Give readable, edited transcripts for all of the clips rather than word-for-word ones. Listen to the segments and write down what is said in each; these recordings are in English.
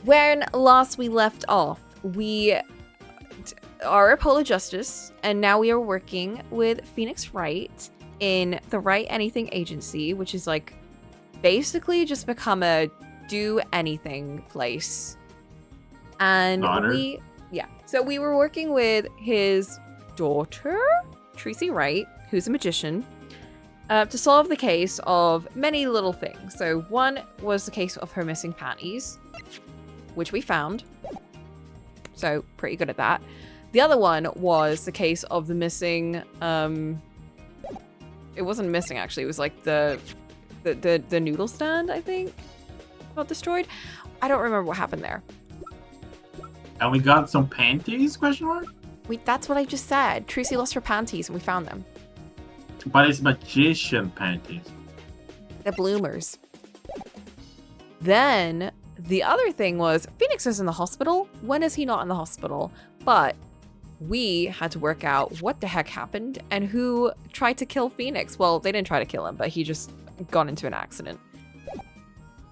when last we left off, we are Apollo Justice, and now we are working with Phoenix Wright in the Write Anything Agency, which is like basically just become a do anything place. And so we were working with his daughter, Tracy Wright, who's a magician, to solve the case of many little things. So one was the case of her missing panties, which we found. So pretty good at that. The other one was the case of the missing, it wasn't missing actually, it was like the noodle stand, I think, got destroyed. I don't remember what happened there. And we got some panties, question mark? That's what I just said. Tracy lost her panties and we found them. But it's magician panties. The bloomers. Then the other thing was Phoenix is in the hospital. When is he not in the hospital? But we had to work out what the heck happened and who tried to kill Phoenix. Well, they didn't try to kill him, but he just got into an accident.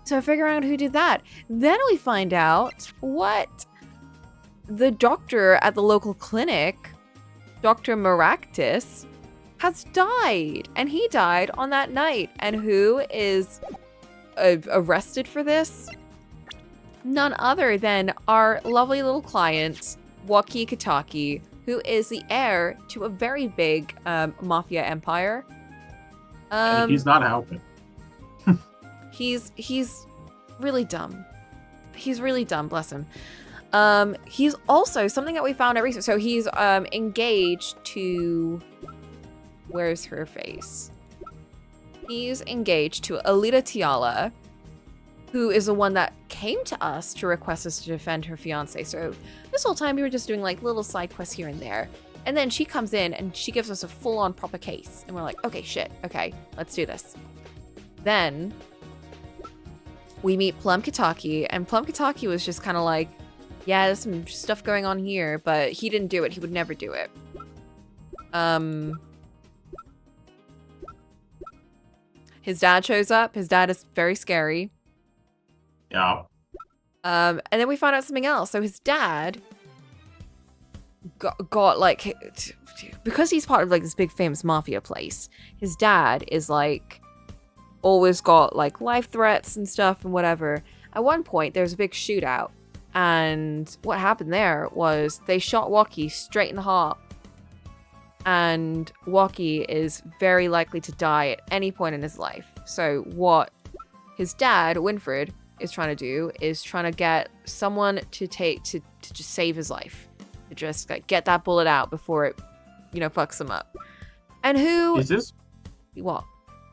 So figuring out who did that. Then we find out what the doctor at the local clinic, Dr. Maractus, has died. And he died on that night. And who is arrested for this? None other than our lovely little client, Waki Kataki, who is the heir to a very big mafia empire. And he's not helping. He's really dumb. He's really dumb, bless him. He's also something that we found out recently. So he's engaged to, where's her face? He's engaged to Alita Tiala, who is the one that came to us to request us to defend her fiance. So this whole time we were just doing like little side quests here and there. And then she comes in and she gives us a full-on proper case. And we're like, okay, shit, okay, let's do this. Then we meet Plum Kataki, and Plum Kataki was just kind of like, yeah, there's some stuff going on here, but he didn't do it. He would never do it. His dad shows up. His dad is very scary. Yeah. And then we found out something else. So his dad got like, because he's part of like this big famous mafia place, his dad is like always got like life threats and stuff and whatever. At one point, there's a big shootout. And what happened there was they shot Waki straight in the heart. And Waki is very likely to die at any point in his life. So what his dad, Winfred, is trying to do is trying to get someone to just save his life. To just like get that bullet out before it, fucks him up. And who... Is this... What?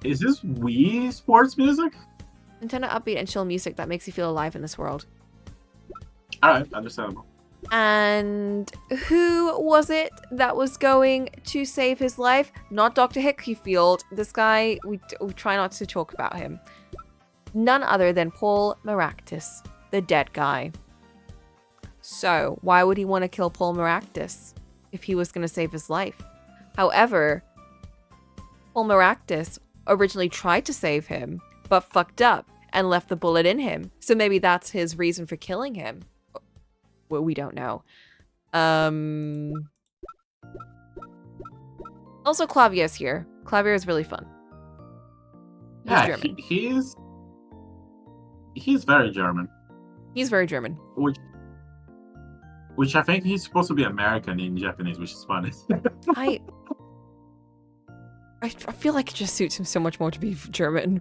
Is this Wii sports music? Nintendo upbeat and chill music that makes you feel alive in this world. Alright, understandable. And who was it that was going to save his life? Not Dr. Hickfield. This guy, we try not to talk about him. None other than Paul Maractus, the dead guy. So, why would he want to kill Paul Maractus if he was going to save his life? However, Paul Maractus originally tried to save him, but fucked up and left the bullet in him. So maybe that's his reason for killing him. Well, we don't know. Also, Clavier's here. Clavier is really fun. He's German. He's very German. He's very German. Which I think he's supposed to be American in Japanese, which is funny. I feel like it just suits him so much more to be German.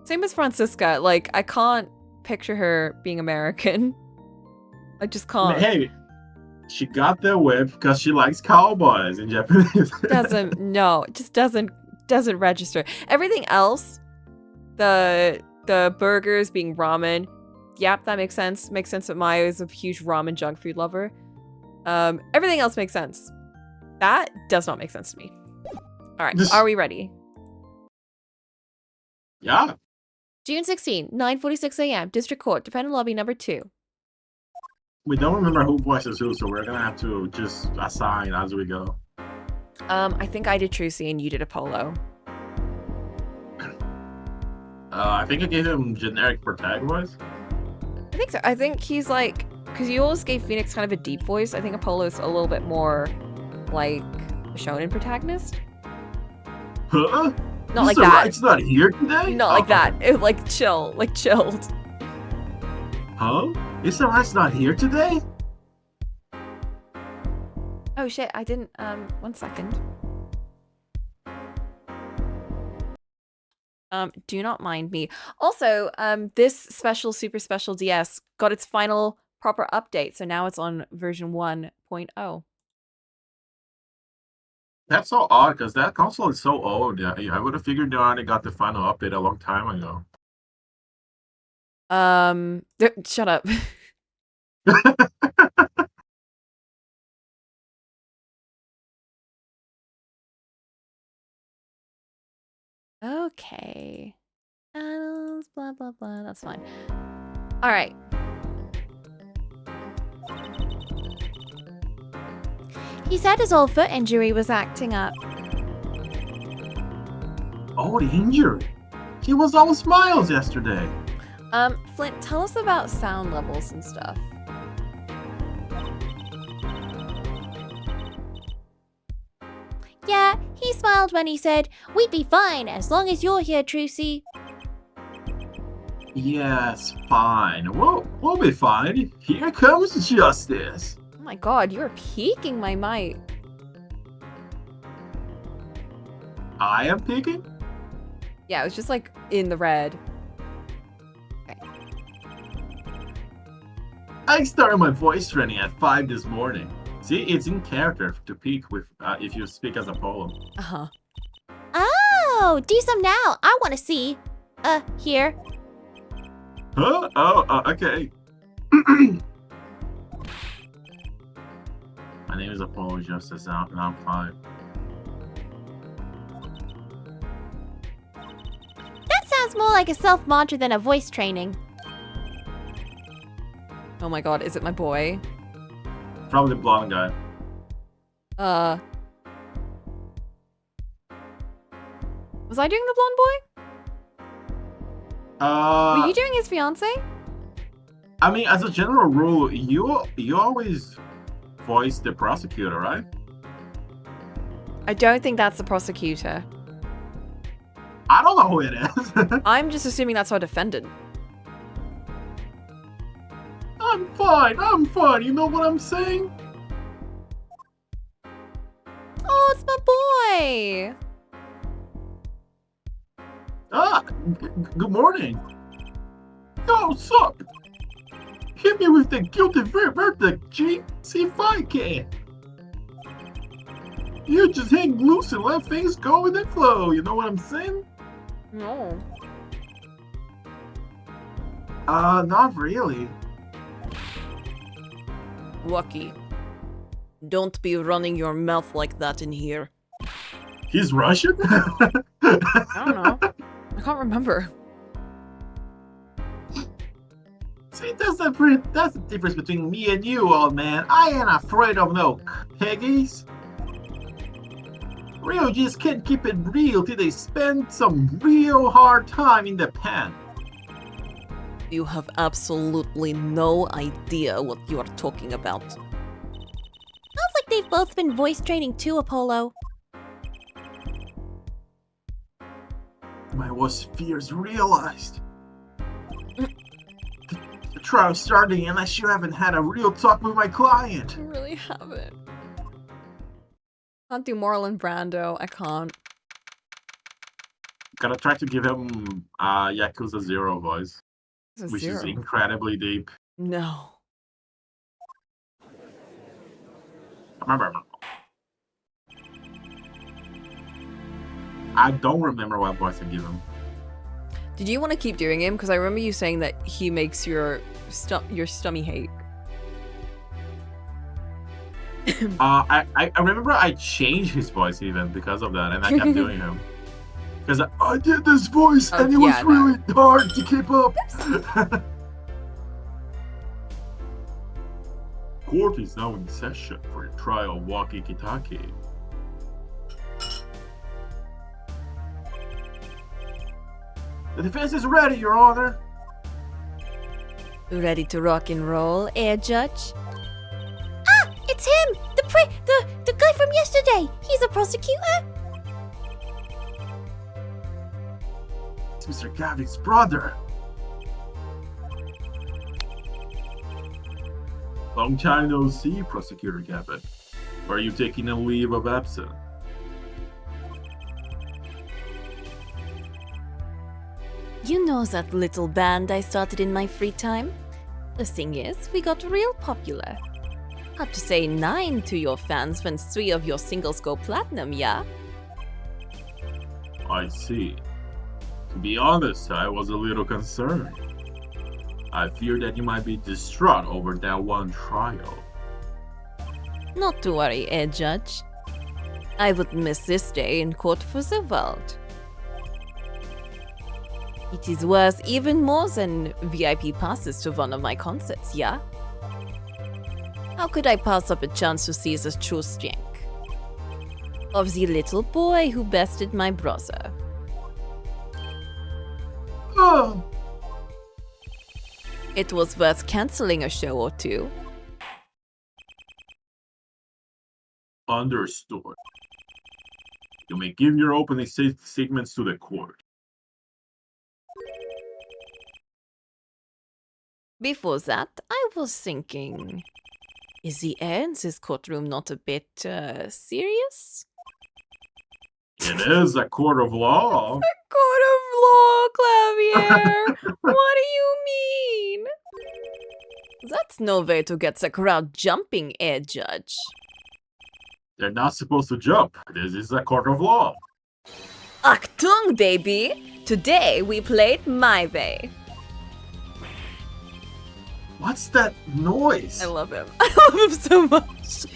Same as Francisca. Like, I can't picture her being American. I just can't. Hey, she got the whip because she likes cowboys in Japanese. It just doesn't register. Everything else, the burgers being ramen, yep, that makes sense. Makes sense that Maya is a huge ramen junk food lover. Everything else makes sense. That does not make sense to me. All right, are we ready? Yeah. June 16, 9:46 a.m. District Court, Defendant Lobby number 2. We don't remember who voices who, so we're gonna have to just assign as we go. I think I did Tracy and you did Apollo. I think I gave him generic protagonist. I think so. I think he's like, because you always gave Phoenix kind of a deep voice. I think Apollo's a little bit more like a shonen protagonist. Huh? Not like that. It's not here today? Not like that. It, like chill, like chilled. Huh? Is the Right's not here today? Oh shit, I didn't, 1 second. Do not mind me. Also, this super special DS got its final proper update, so now it's on version 1.0. That's so odd, because that console is so old. Yeah, I would have figured they already got the final update a long time ago. Shut up. Okay. Blah, blah, blah. That's fine. All right. He said his old foot injury was acting up. Oh, the injury. He was all smiles yesterday. Flint, tell us about sound levels and stuff. Yeah, he smiled when he said, "We'd be fine as long as you're here, Trucy." Yes, fine. We'll be fine. Here comes justice. Oh my god, you're peaking my mic. I am picking? Yeah, it was just like in the red. Okay. I started my voice training at 5 this morning. See, it's in character to peak with if you speak as Apollo. Uh-huh. Oh, do some now. I want to see. Here. Huh? Oh, okay. My name is Apollo Justice, and I'm fine. That sounds more like a self-mantra than a voice training. Oh my god, is it my boy? Probably the blonde guy. Was I doing the blonde boy? Were you doing his fiance? I mean, as a general rule, you always voice the prosecutor, right? I don't think that's the prosecutor. I don't know who it is. I'm just assuming that's our defendant. I'm fine. You know what I'm saying? Oh, it's my boy! Good morning. Yo, sup? Hit me with the guilty verdict, G. See if I can. You just hang loose and let things go with the flow. You know what I'm saying? No. Not really. Lucky. Don't be running your mouth like that in here. He's Russian? I don't know. I can't remember. See, that's the difference between me and you, old man. I ain't afraid of no piggies. Real G's can't keep it real till they spend some real hard time in the pen. You have absolutely no idea what you are talking about. Sounds like they've both been voice training too, Apollo. My worst fears realized. The trial's starting unless you haven't had a real talk with my client. I really haven't. Can't do Marlon Brando. I can't. Gotta try to give him Yakuza 0 voice, It's a which is zero. incredibly deep. No. I don't remember what voice I give him. Did you want to keep doing him? Because I remember you saying that he makes your stomach ache. I remember I changed his voice even because of that, and I kept doing him. Because I did this voice, and it was really hard to keep up. Court is now in session for the trial of Waki Kitaki. The defense is ready, Your Honor. Ready to rock and roll, Judge? Ah, it's him! The guy from yesterday! He's a prosecutor? It's Mr. Gavin's brother. Long time no see, Prosecutor Gavin. Are you taking a leave of absence? You know that little band I started in my free time? The thing is, we got real popular. Had to say 9 to your fans when 3 of your singles go platinum, yeah? I see. To be honest, I was a little concerned. I feared that you might be distraught over that one trial. Not to worry, Judge. I wouldn't miss this day in court for the world. It is worth even more than VIP passes to one of my concerts, yeah? How could I pass up a chance to see the true strength of the little boy who bested my brother? Oh. It was worth canceling a show or two. Understood. You may give your opening statements to the court. Before that, I was thinking, is the air in this courtroom not a bit serious? It is a court of law. Court of law, Clavier! What do you mean? That's no way to get the crowd jumping, Judge. They're not supposed to jump. This is a court of law. Achtung, baby! Today we played my way. What's that noise? I love him. I love him so much.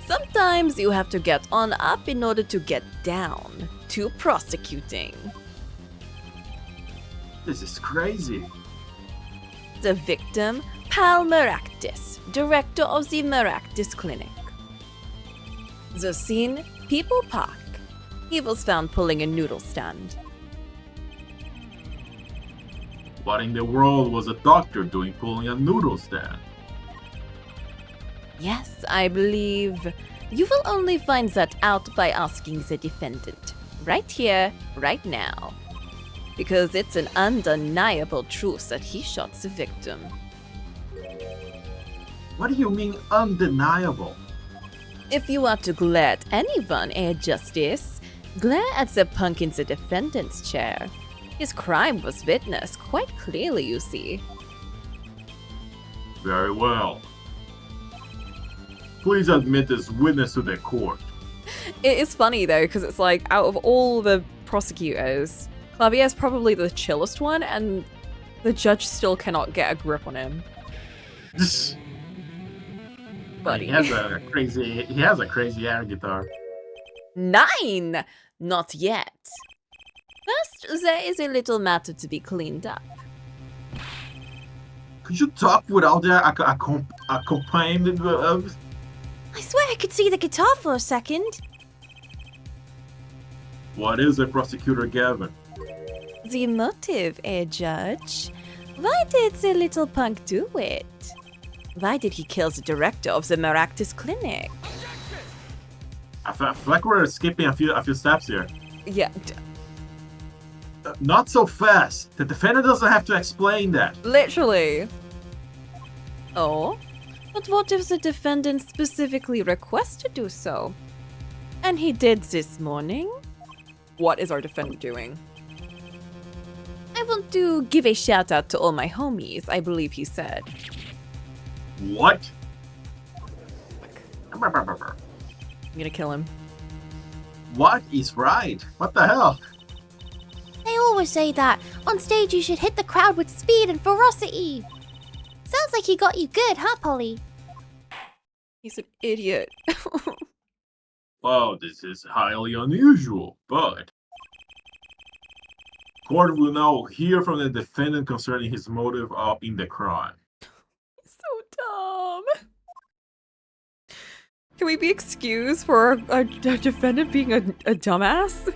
Sometimes you have to get on up in order to get down to prosecuting. This is crazy. The victim, Pal Maractus, director of the Maractus Clinic. The scene, People Park. He was found pulling a noodle stand. What in the world was a doctor doing pulling a noodle stand? Yes, I believe you will only find that out by asking the defendant. Right here, right now. Because it's an undeniable truth that he shot the victim. What do you mean undeniable? If you are to glare at anyone, Justice, glare at the punk in the defendant's chair. His crime was witnessed quite clearly, you see. Very well. Please admit this witness to the court. It is funny though, because it's like, out of all the prosecutors, Clavier's probably the chillest one, and the judge still cannot get a grip on him. Buddy. He has a crazy air guitar. 9! Not yet. First, there is a little matter to be cleaned up. Could you talk without the accompaniment of... I swear I could see the guitar for a second. What is it, Prosecutor Gavin? The motive, Judge? Why did the little punk do it? Why did he kill the director of the Maractus Clinic? I feel like we're skipping a few steps here. Yeah. Not so fast. The defendant doesn't have to explain that. Literally. Oh? But what if the defendant specifically requests to do so? And he did this morning? What is our defendant doing? I want to give a shout out to all my homies, I believe he said. What? I'm gonna kill him. What is right? What the hell? They always say that. On stage you should hit the crowd with speed and ferocity. Sounds like he got you good, huh, Polly? He's an idiot. Well, this is highly unusual, but... Court will now hear from the defendant concerning his motive in the crime. So dumb. Can we be excused for our defendant being a dumbass?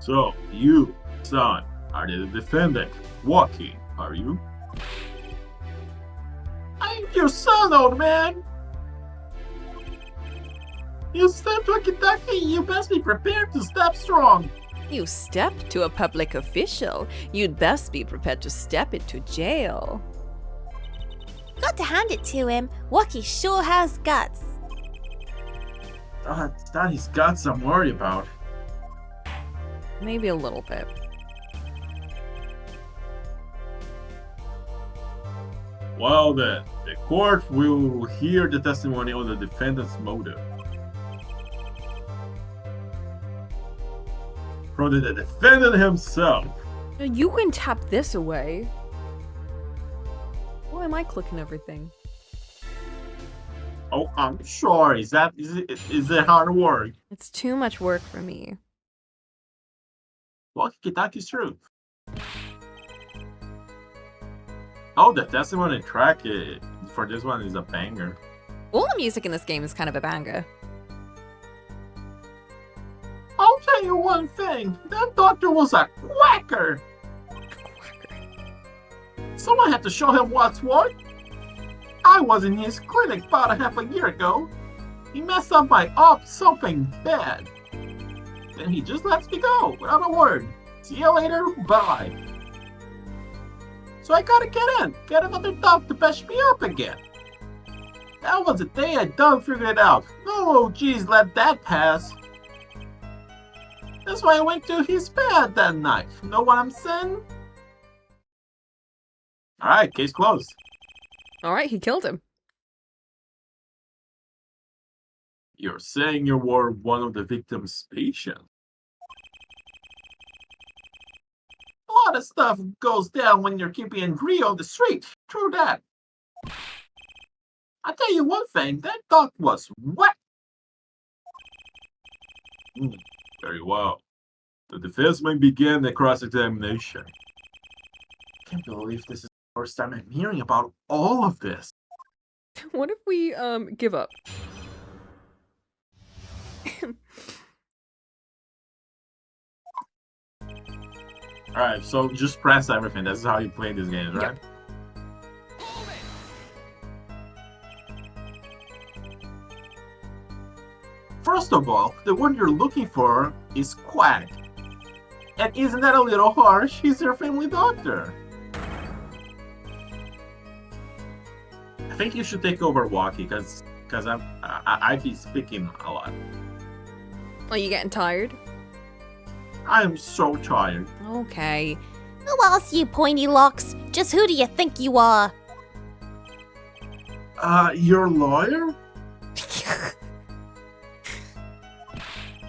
So, you, Son, are you the defendant? Walkie, are you? I'm your son, old man! You step to a Kentucky, you best be prepared to step strong. You step to a public official. You'd best be prepared to step into jail. Got to hand it to him. Walkie sure has guts. It's not his guts I'm worried about. Maybe a little bit. Well then, the court will hear the testimony on the defendant's motive. From the defendant himself. You can tap this away. Why am I clicking everything? Oh, I'm sure. Is it hard work? It's too much work for me. Well, Kitaki's truth. Oh, the testimony track for this one is a banger. All the music in this game is kind of a banger. I'll tell you one thing. That doctor was a quacker. Someone had to show him what's what. I was in his clinic about a half a year ago. He messed up my something bad. Then he just lets me go without a word. See you later, bye. So I gotta get another dog to bash me up again. That was the day I done figured it out. No OGs let that pass. That's why I went to his bed that night. Know what I'm saying? Alright, case closed. Alright, he killed him. You're saying you were one of the victim's patients? A lot of stuff goes down when you're keeping angry on the street. True that. I'll tell you one thing, that dog was wet. Very well. The defense may begin the cross-examination. I can't believe this is the first time I'm hearing about all of this. What if we, give up? Alright, so just press everything. That's how you play these games, right? Yep. First of all, the one you're looking for is Quack. And isn't that a little harsh? He's your family doctor. I think you should take over Walkie, because I be speaking a lot. Are you getting tired? I am so tired. Okay. Who else, you pointy locks? Just who do you think you are? Your lawyer?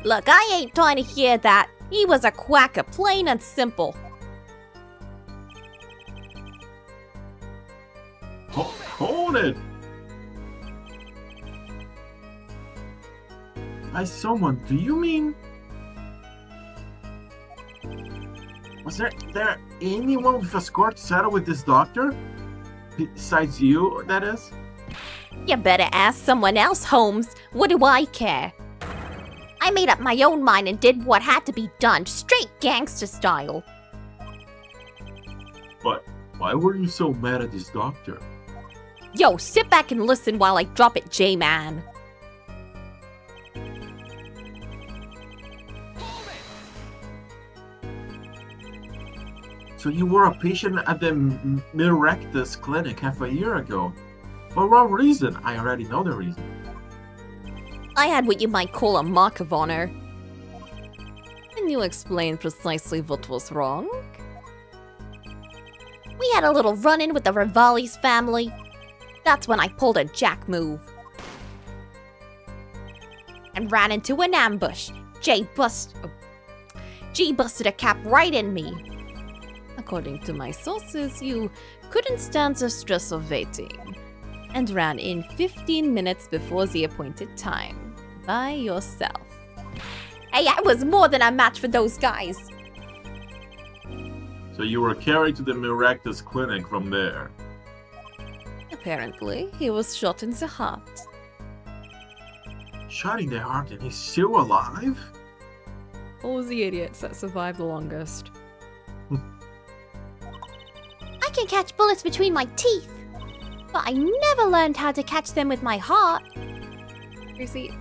Look, I ain't trying to hear that. He was a quacker, plain and simple. Hold it! By someone, do you mean... Was there anyone with a score to settle with this doctor? Besides you, that is? You better ask someone else, Holmes. What do I care? I made up my own mind and did what had to be done, straight gangster style. But why were you so mad at this doctor? Yo, sit back and listen while I drop it, J-Man. So you were a patient at the Mirectus clinic half a year ago. For what reason? I already know the reason. I had what you might call a mark of honor. Can you explain precisely what was wrong? We had a little run-in with the Rivali's family. That's when I pulled a jack move. And ran into an ambush. G busted a cap right in me. According to my sources, you couldn't stand the stress of waiting and ran in 15 minutes before the appointed time by yourself. Hey, I was more than a match for those guys. So you were carried to the Mirectus clinic from there. Apparently, he was shot in the heart. Shot in the heart and he's still alive? All the idiots that survived the longest. I can catch bullets between my teeth, but I never learned how to catch them with my heart. Seriously?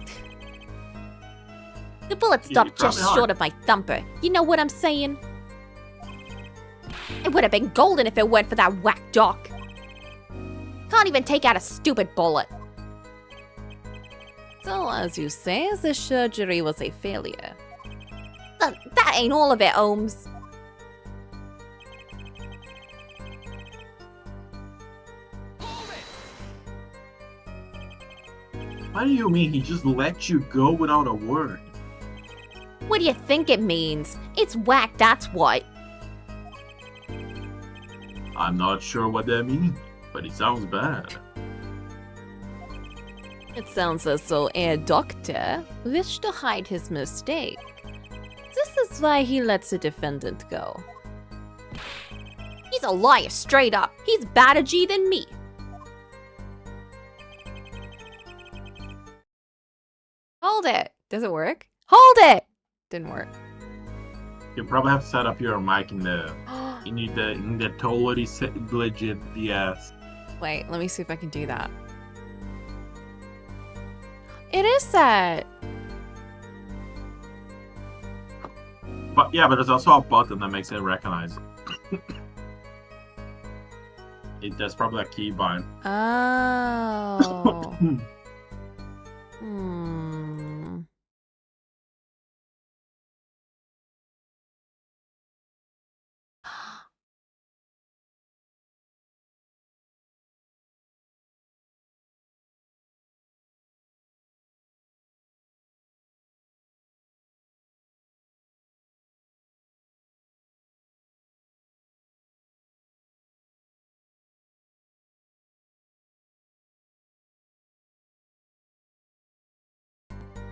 The bullet Yeah, stopped you tried just hard. short of my thumper. You know what I'm saying? It would have been golden if it weren't for that whack doc. Can't even take out a stupid bullet. So, as you say, the surgery was a failure. That ain't all of it, Holmes. What do you mean he just let you go without a word? What do you think it means? It's whack, that's what. I'm not sure what that means, but it sounds bad. It sounds as though a doctor wished to hide his mistake. This is why he lets the defendant go. He's a liar, straight up. He's badder G than me. Hold it! Does it work? Hold it! Didn't work. You probably have to set up your mic in the. You need the totally legit DS. Wait, let me see if I can do that. It is set! But yeah, but there's also a button that makes it recognize. That's probably a key bind. Oh. Hmm.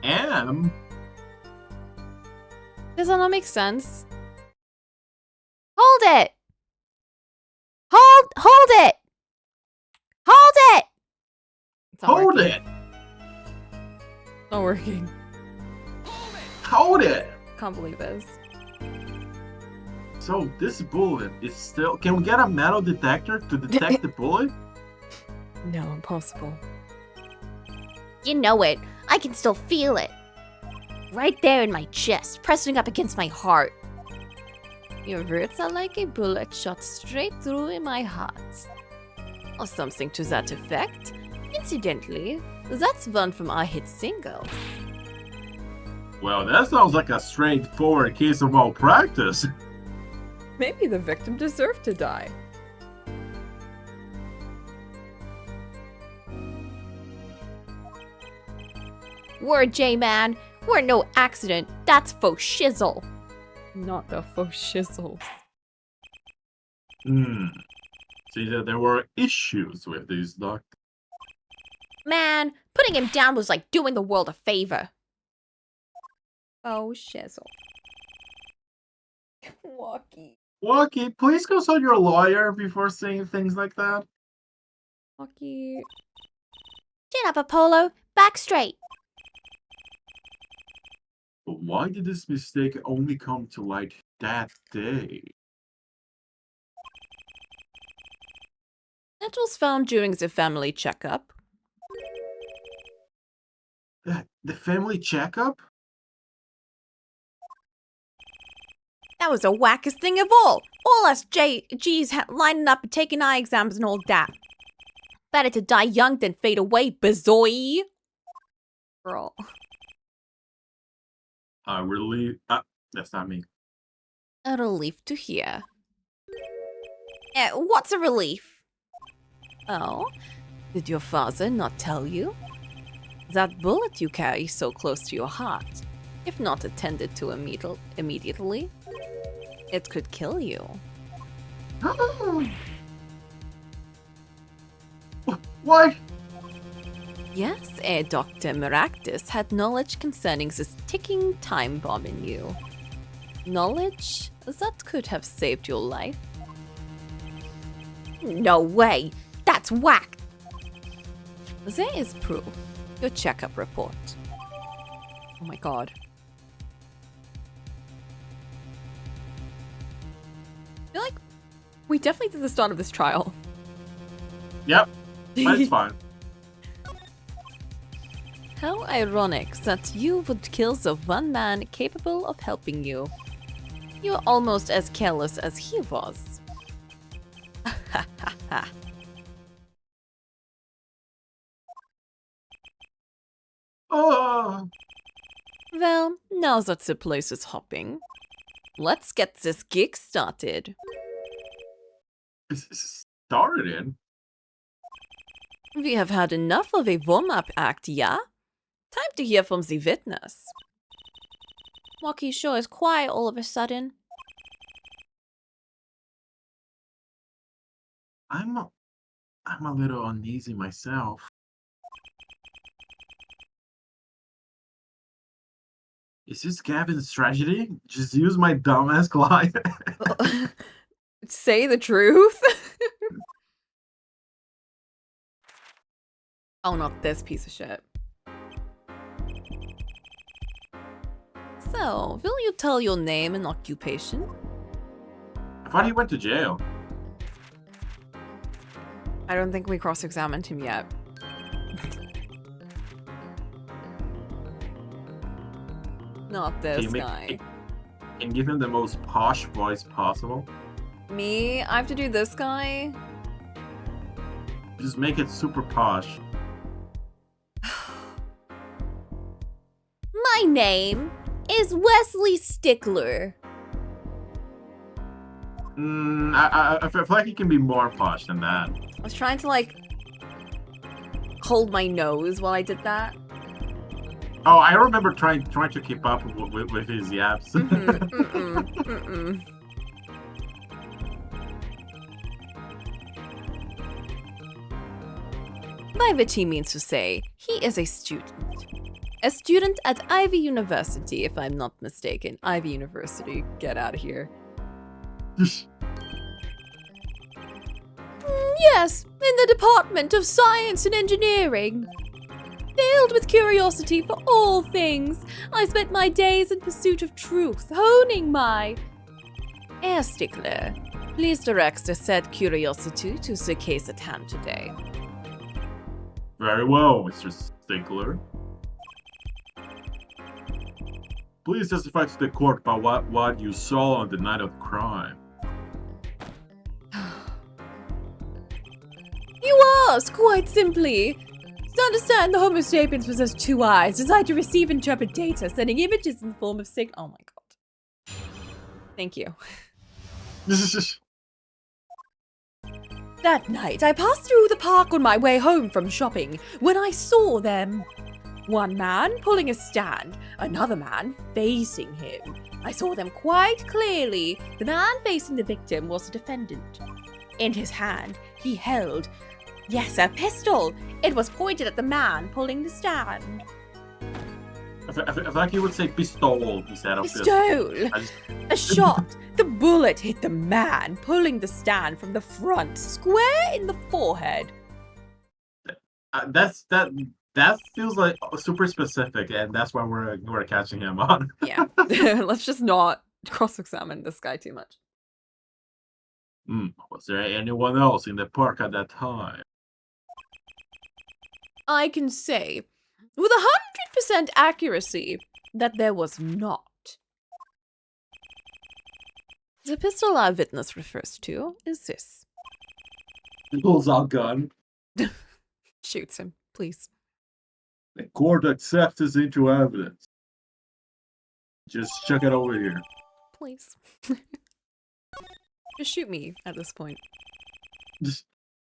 And Does that not make sense? Hold it! Hold it! Hold it! It's not hold working. it! It's not working. Hold it! Can't believe this. So this bullet is still. Can we get a metal detector to detect the bullet? No, impossible. You know it. I can still feel it. Right there in my chest, pressing up against my heart. Your words are like a bullet shot straight through in my heart. Or something to that effect. Incidentally, that's one from our hit singles. Well, that sounds like a straightforward case of malpractice. Maybe the victim deserved to die. Word, J-Man. We're no accident. That's faux shizzle. Not the faux shizzles. See that there were issues with these doctors. Man, putting him down was like doing the world a favor. Oh, shizzle. Walkie. Walkie, please consult your lawyer before saying things like that. Walkie. Chin up, Apollo. Back straight. But why did this mistake only come to light that day? It was found during the family checkup. The family checkup? That was the wackest thing of all. All us G's lining up and taking eye exams and all that. Better to die young than fade away, bazoy. Girl. I really. That's not me. A relief to hear. What's a relief? Oh? Did your father not tell you? That bullet you carry so close to your heart, if not attended to immediately, it could kill you. What? Yes, Dr. Maractus had knowledge concerning this ticking time bomb in you. Knowledge that could have saved your life. No way. That's whack. There is proof. Your checkup report. Oh my god. I feel like We definitely did the start of this trial. Yep, but it's fine. How ironic that you would kill the one man capable of helping you. You're almost as careless as he was. Oh, Well, now that the place is hopping, let's get this gig started. it's started. We have had enough of a warm-up act, yeah? Time to hear from the witness. Walkie sure is quiet all of a sudden. I'm a little uneasy myself. Is this Gavin's tragedy? Just use my dumbass client. Say the truth? Oh, not this piece of shit. So, will you tell your name and occupation? I thought he went to jail. I don't think we cross-examined him yet. Not this guy. And give him the most posh voice possible. Me? I have to do this guy? Just make it super posh. My name is Wesley Stickler. I feel like he can be more posh than that. I was trying to, like, hold my nose while I did that. Oh, I remember trying to keep up with his yaps. By which he means to say, he is a student. A student at Ivy University, if I'm not mistaken. Ivy University, get out of here. Yes, in the Department of Science and Engineering. Filled with curiosity for all things, I spent my days in pursuit of truth, honing my... Herr Stickler, please direct the said curiosity to the case at hand today. Very well, Mr. Stickler. Please testify to the court about what you saw on the night of the crime. You ask, quite simply. To understand the Homo sapiens possessed two eyes, designed to receive and interpret data, sending images in the form of signal. Oh my god. Thank you. That night, I passed through the park on my way home from shopping when I saw them. One man pulling a stand, another man facing him. I saw them quite clearly. The man facing the victim was the defendant. In his hand, he held, yes, a pistol. It was pointed at the man pulling the stand. I feel like he would say pistol instead of Pistol! A shot. The bullet hit the man pulling the stand from the front, square in the forehead. That feels like super specific, and that's why we're catching him on. Yeah. Let's just not cross-examine this guy too much. Was there anyone else in the park at that time? I can say, with 100% accuracy, that there was not. The pistol our witness refers to is this. He pulls out gun. Shoots him, please. The court accepts this into evidence. Just check it over here. Please. Just shoot me at this point.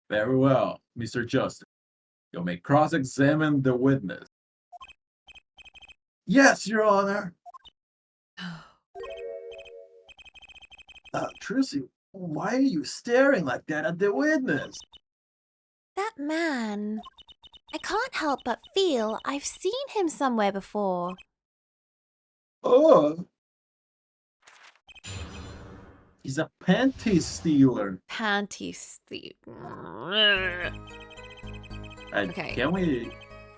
Very well, Mr. Justice. You may cross-examine the witness. Yes, Your Honor. Trucy, why are you staring like that at the witness? That man. I can't help but feel I've seen him somewhere before. Oh. He's a panty stealer. Panty thief. Okay.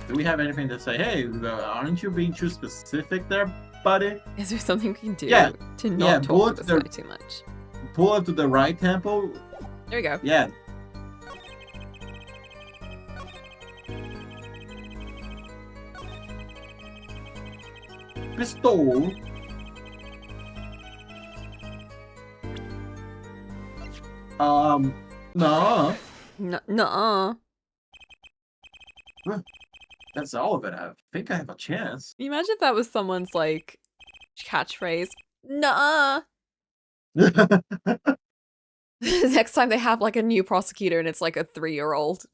Do we have anything to say? Hey, aren't you being too specific there, buddy? Is there something we can do Yeah. to not talk bullet to this to guy too much? Pull up to the right temple, There we go. Yeah. Pistol. No. Nuh-uh. That's all of it. I think I have a chance. Can you imagine if that was someone's, like, catchphrase? Nuh-uh. Next time they have, like, a new prosecutor and it's, like, a 3-year-old.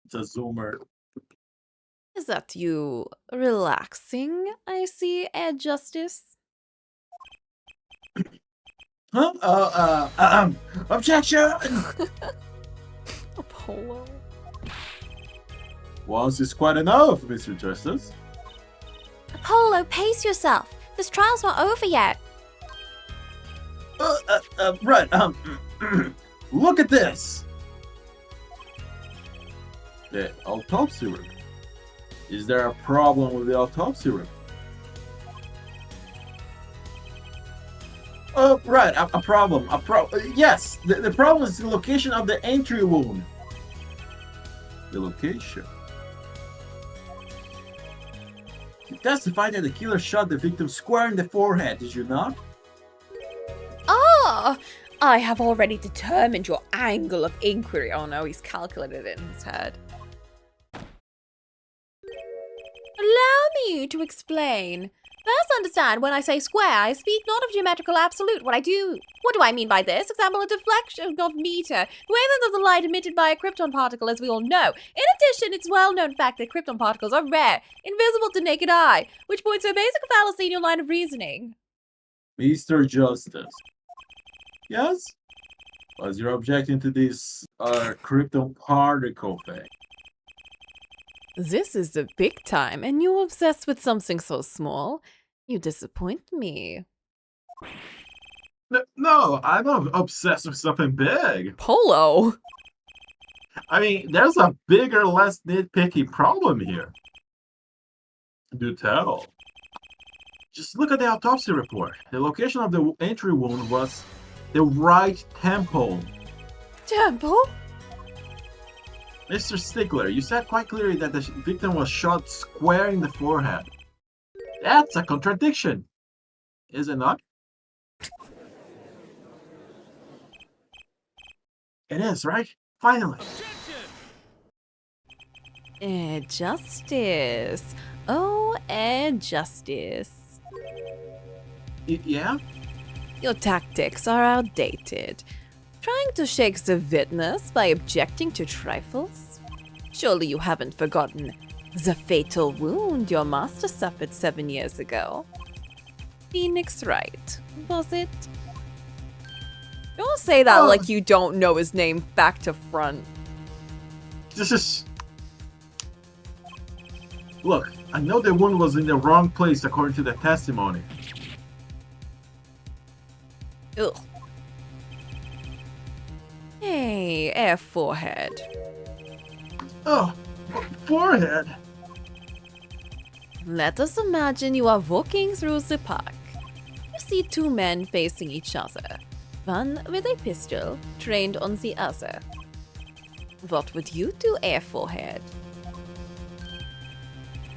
It's a zoomer. Is that you relaxing, I see, Ed Justice? Huh? Objection! Apollo. Once is quite enough, Mr. Justice. Apollo, pace yourself. This trial's not over yet. Right, look at this! The autopsy report. Is there a problem with the autopsy report? Right, a problem. Yes, the problem is the location of the entry wound. The location. You testified that the killer shot the victim square in the forehead, did you not? Ah, I have already determined your angle of inquiry. Oh no, he's calculated it in his head. Allow me to explain. First, understand when I say square, I speak not of geometrical absolute. What do I mean by this? Example, a deflection of meter. The wavelength of the light emitted by a krypton particle, as we all know. In addition, it's well-known fact that krypton particles are rare, invisible to naked eye, which points to a basic fallacy in your line of reasoning. Mr. Justice. Yes? Was your objecting to this krypton particle thing? This is the big time, and you're obsessed with something so small. You disappoint me. No, I'm not obsessed with something big. Polo! I mean, there's a bigger, less nitpicky problem here. Do tell. Just look at the autopsy report. The location of the entry wound was the right temple. Temple? Mr. Stickler, you said quite clearly that the victim was shot square in the forehead. That's a contradiction, is it not? It is, right? Finally. Justice. Oh, Justice. Yeah? Your tactics are outdated. Trying to shake the witness by objecting to trifles? Surely you haven't forgotten the fatal wound your master suffered 7 years ago. Phoenix Wright, was it? Don't say that like you don't know his name back to front. This is... Look, I know the wound was in the wrong place according to the testimony. Ugh. Hey, forehead. Oh, forehead. Let us imagine you are walking through the park. You see two men facing each other, one with a pistol trained on the other. What would you do, forehead?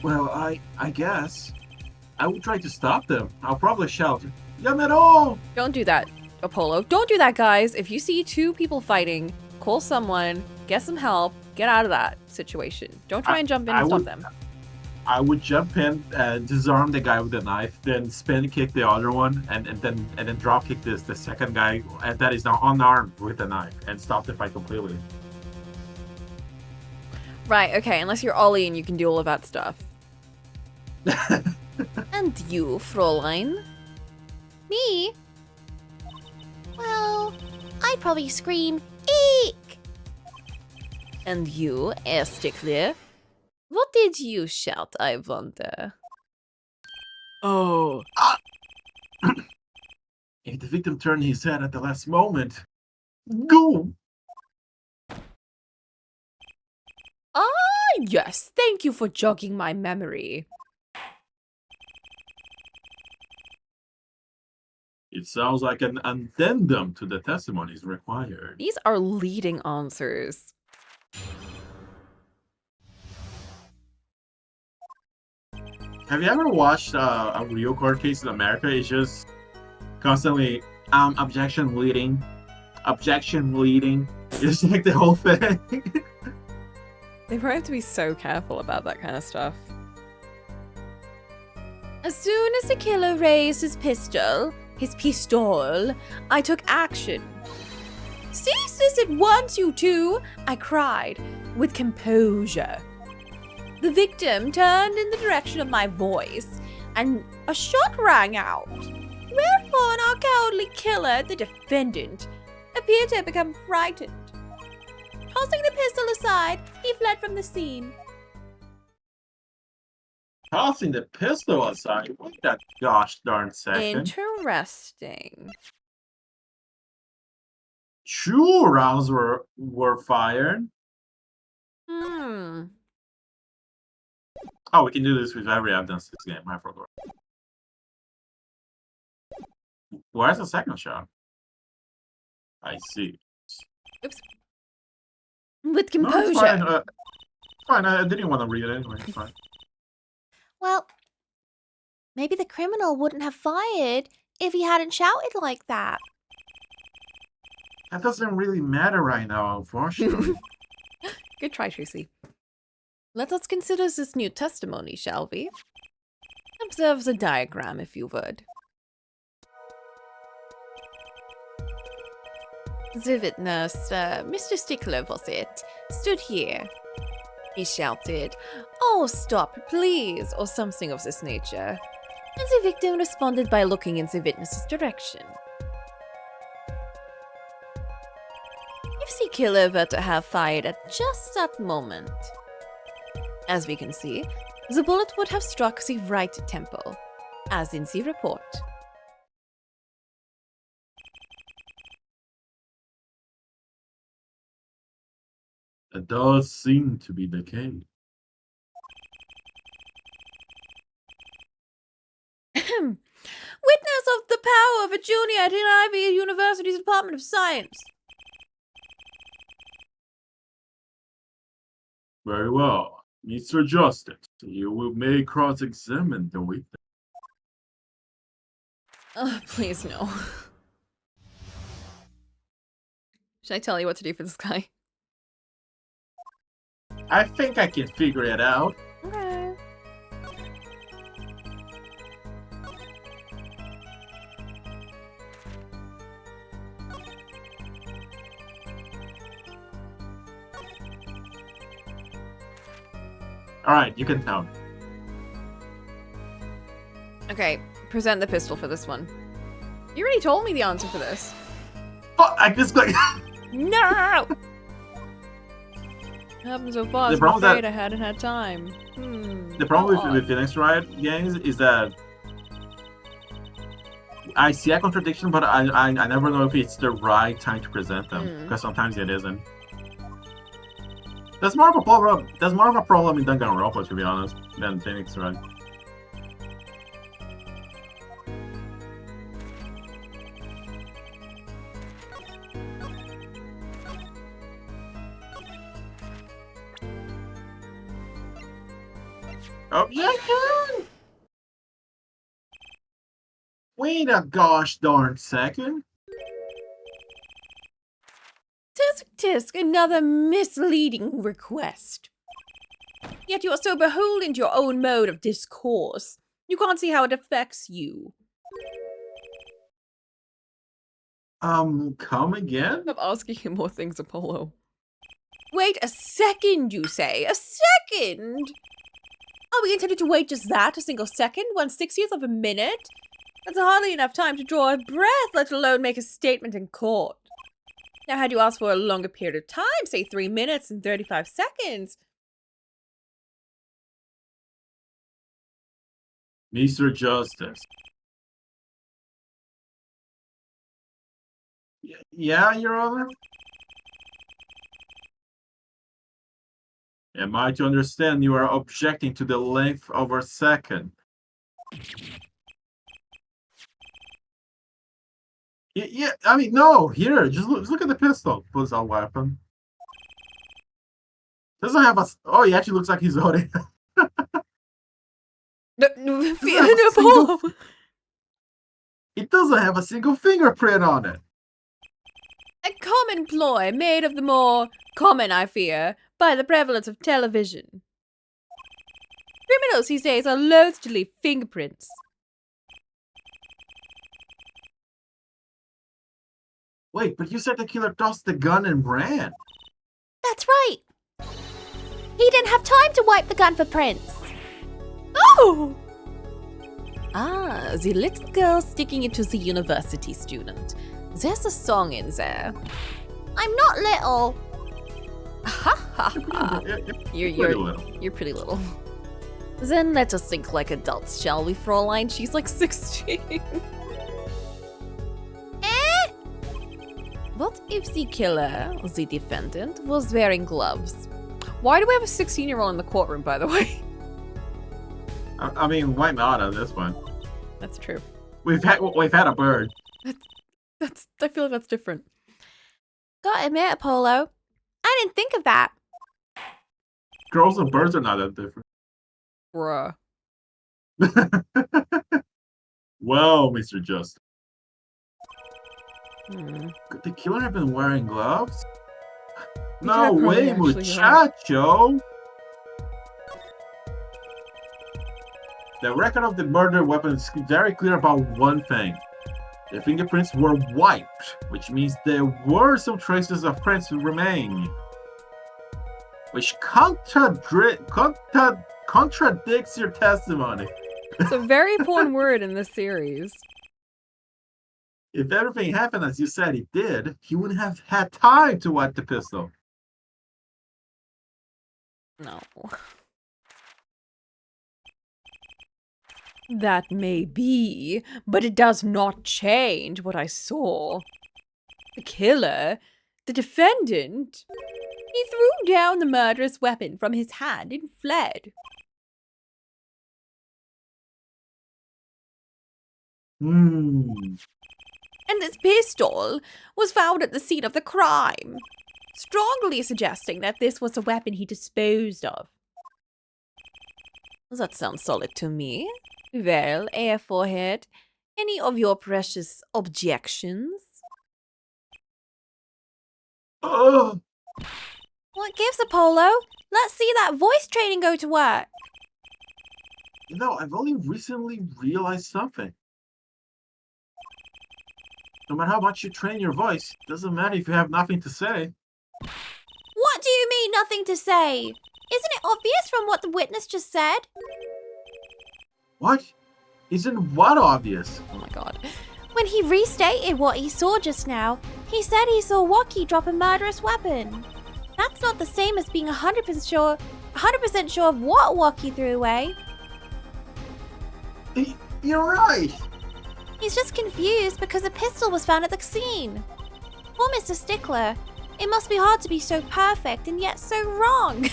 Well, I guess. I would try to stop them. I'll probably shout, Yamero! Don't do that, Apollo. Don't do that, guys. If you see two people fighting, call someone, get some help, get out of that situation. Don't try and jump in and stop them. I would jump in and disarm the guy with the knife, then spin kick the other one, and then drop kick the second guy that is now unarmed with the knife, and stop the fight completely. Right, okay, unless you're Ollie and you can do all of that stuff. And you, Fräulein? Me? Well, I'd probably scream, eek! And you, Stickler? What did you shout, I wonder? Oh. If the victim turned his head at the last moment, go! Ah, yes. Thank you for jogging my memory. It sounds like an addendum to the testimony is required. These are leading answers. Have you ever watched a real court case in America? It's just constantly objection leading. It's like the whole thing. They probably have to be so careful about that kind of stuff. As soon as the killer raised his pistol, I took action. "Cease this at once, you two!" I cried, with composure. The victim turned in the direction of my voice, and a shot rang out. Whereupon our cowardly killer, the defendant, appeared to have become frightened. Tossing the pistol aside, he fled from the scene. Tossing the pistol aside. Wait that gosh darn second. Interesting. 2 rounds were fired. Hmm. Oh, we can do this with every evidence this game. I forgot. Where's the second shot? I see. Oops. With No, it's composure. fine. Fine. I didn't want to read it anyway. It's fine. Well, maybe the criminal wouldn't have fired if he hadn't shouted like that. That doesn't really matter right now, unfortunately. Good try, Tracy. Let us consider this new testimony, shall we? Observe the diagram, if you would. The witness, Mr. Stickler was it, stood here. He shouted, "Oh, stop, please," or something of this nature. And the victim responded by looking in the witness's direction. If the killer were to have fired at just that moment, as we can see, the bullet would have struck the right temple, as in the report. It does seem to be the case. Witness of the power of a junior at Ivy University's Department of Science. Very well. Mr. Justice, you will may cross-examine the witness. Oh, please no. Should I tell you what to do for this guy? I think I can figure it out. Okay. Alright, you can tell me. Okay, present the pistol for this one. You already told me the answer for this. Oh, I just like No! Happened so fast, I'm problem that- afraid I hadn't had time. the problem odd. with Phoenix Wright games is that I see a contradiction, but I never know if it's the right time to present them because sometimes it isn't. That's more of a problem. That's more of a problem in Danganronpa, to be honest, than Phoenix Wright. Objection! Wait a gosh darn second. Tisk tisk, another misleading request. Yet you are so beholden to your own mode of discourse. You can't see how it affects you. Come again? Stop asking him more things, Apollo. Wait a second, you say? A second? Are we intended to wait just that, a single second, 1/60th of a minute? That's hardly enough time to draw a breath, let alone make a statement in court. Now, had you asked for a longer period of time, say 3 minutes and 35 seconds, Mr. Justice. Yeah, Your Honor? Am I to understand you are objecting to the length of a second? Yeah, I mean, no, here, just look at the pistol. Pulls out weapon. Doesn't have a. Oh, he actually looks like he's holding. No, Doesn't have a no, single. Polo. It doesn't have a single fingerprint on it. A common ploy made of the more common, I fear, by the prevalence of television. Criminals these days are loath to leave fingerprints. Wait, but you said the killer tossed the gun and ran. That's right. He didn't have time to wipe the gun for prints. Oh! Ah, the little girl sticking it to the university student. There's a song in there. I'm not little. Ha ha ha. Pretty little. You're pretty little. Then let us think like adults, shall we, Fräulein? She's like 16. What if the killer, the defendant, was wearing gloves? Why do we have a 16-year-old in the courtroom, by the way? I mean, why not at this point? That's true. We've had a bird. I feel like that's different. Gotta admit, Apollo, I didn't think of that. Girls and birds are not that different. Bruh. Well, Mr. Just. Hmm. Could the killer have been wearing gloves? could No have probably way, actually muchacho! The record of the murder weapon is very clear about one thing. The fingerprints were wiped, which means there were some traces of prints remaining. Which contradicts your testimony. It's a very important word in this series. If everything happened as you said it did, he wouldn't have had time to wipe the pistol. No. That may be, but it does not change what I saw. The killer, the defendant, he threw down the murderous weapon from his hand and fled. And this pistol was found at the scene of the crime, strongly suggesting that this was a weapon he disposed of. That sounds solid to me. Well, Forehead, any of your precious objections? Oh, What gives, Apollo? Let's see that voice training go to work. you know, I've only recently realized something. No matter how much you train your voice, it doesn't matter if you have nothing to say. What do you mean, nothing to say? Isn't it obvious from what the witness just said? What? Isn't what obvious? Oh my god. When he restated what he saw just now, he said he saw Waki drop a murderous weapon. That's not the same as being 100% sure of what Waki threw away. You're right. He's just confused because a pistol was found at the scene. Poor Mr. Stickler. It must be hard to be so perfect and yet so wrong.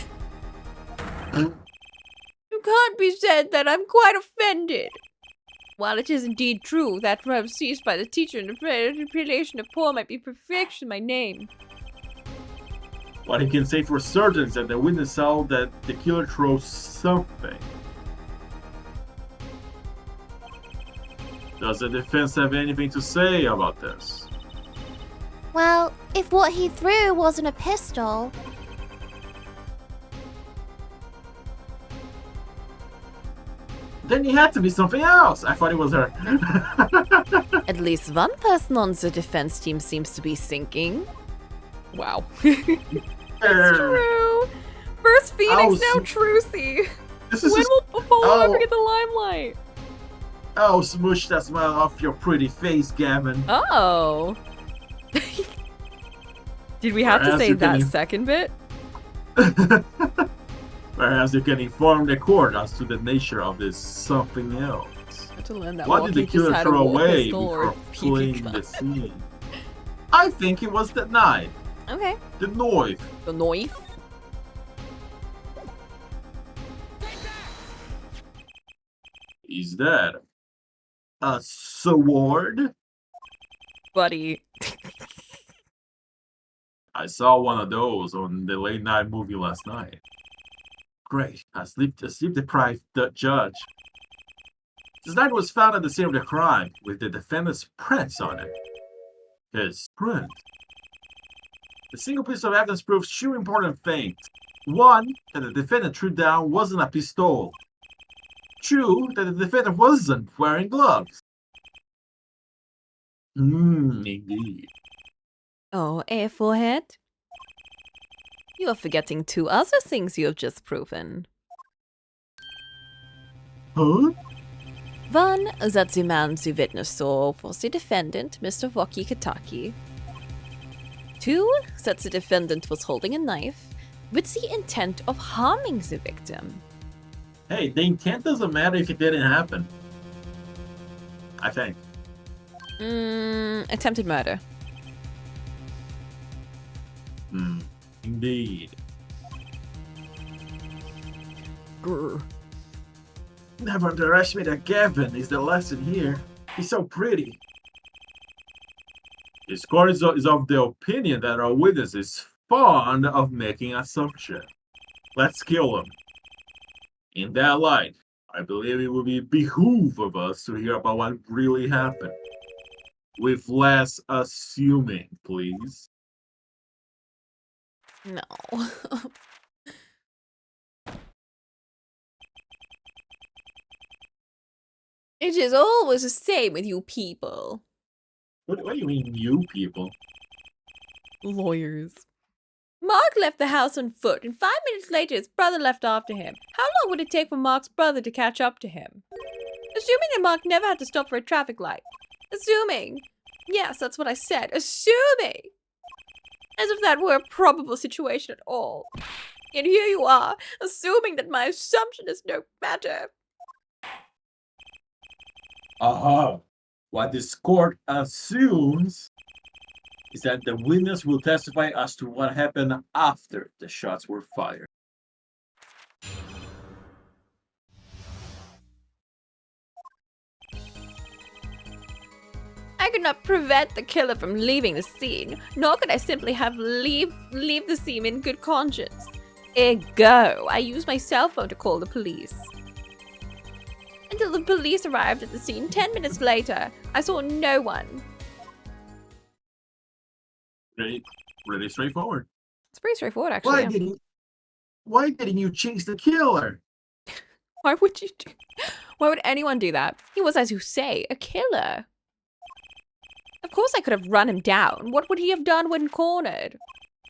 You can't be said that I'm quite offended. While it is indeed true that perhaps seized by the teacher and the manipulation of poor might be perfection my name. What he can say for certain is that the witness saw that the killer throws something. Does the defense have anything to say about this? Well, if what he threw wasn't a pistol, Then it had to be something else. I thought it was her. At least one person on the defense team seems to be thinking. Wow. True. First Phoenix, now Trucy. This is When just, will Apollo ever get the limelight? oh, smoosh that smile off your pretty face, Gavin. Oh. Did we have to Perhaps say you that can- second bit? Perhaps you can inform the court as to the nature of this something else. I had to learn that What did the Waki just killer had a throw war away pistol or before a fleeing BB the gun. scene? I think it was the knife. Okay. The knife. The knife. Is that a sword? buddy. I saw one of those on the late night movie last night. Great, a sleep-deprived judge. This night was found at the scene of the crime with the defendant's prints on it. His print. The single piece of evidence proves two important things. One, that the defendant threw down wasn't a pistol. Two, that the defendant wasn't wearing gloves. Indeed. Oh, forehead? You are forgetting two other things you have just proven. Huh? One, that the man the witness saw was the defendant, Mr. Waki Kataki. Two, that the defendant was holding a knife with the intent of harming the victim. Hey, the intent doesn't matter if it didn't happen. I think. Attempted murder. Indeed. Grr. Never underestimate a Gavin is the lesson here. He's so pretty. His court is of the opinion that our witness is fond of making assumptions. Let's kill him. In that light, I believe it would behoove of us to hear about what really happened. With less assuming, please. No. It is always the same with you people. What do you mean, you people? Lawyers. Mark left the house on foot, and 5 minutes later his brother left after him. How long would it take for Mark's brother to catch up to him? Assuming that Mark never had to stop for a traffic light. Assuming. Yes, that's what I said. Assuming. As if that were a probable situation at all. And here you are, assuming that my assumption is no matter. Aha! What this court assumes is that the witness will testify as to what happened after the shots were fired. I could not prevent the killer from leaving the scene, nor could I simply have leave the scene in good conscience. Ergo, I used my cell phone to call the police. Until the police arrived at the scene 10 minutes later, I saw no one. Really straightforward. It's pretty straightforward, actually. Why didn't you chase the killer? Why would anyone do that? He was, as you say, a killer. Of course I could have run him down. What would he have done when cornered?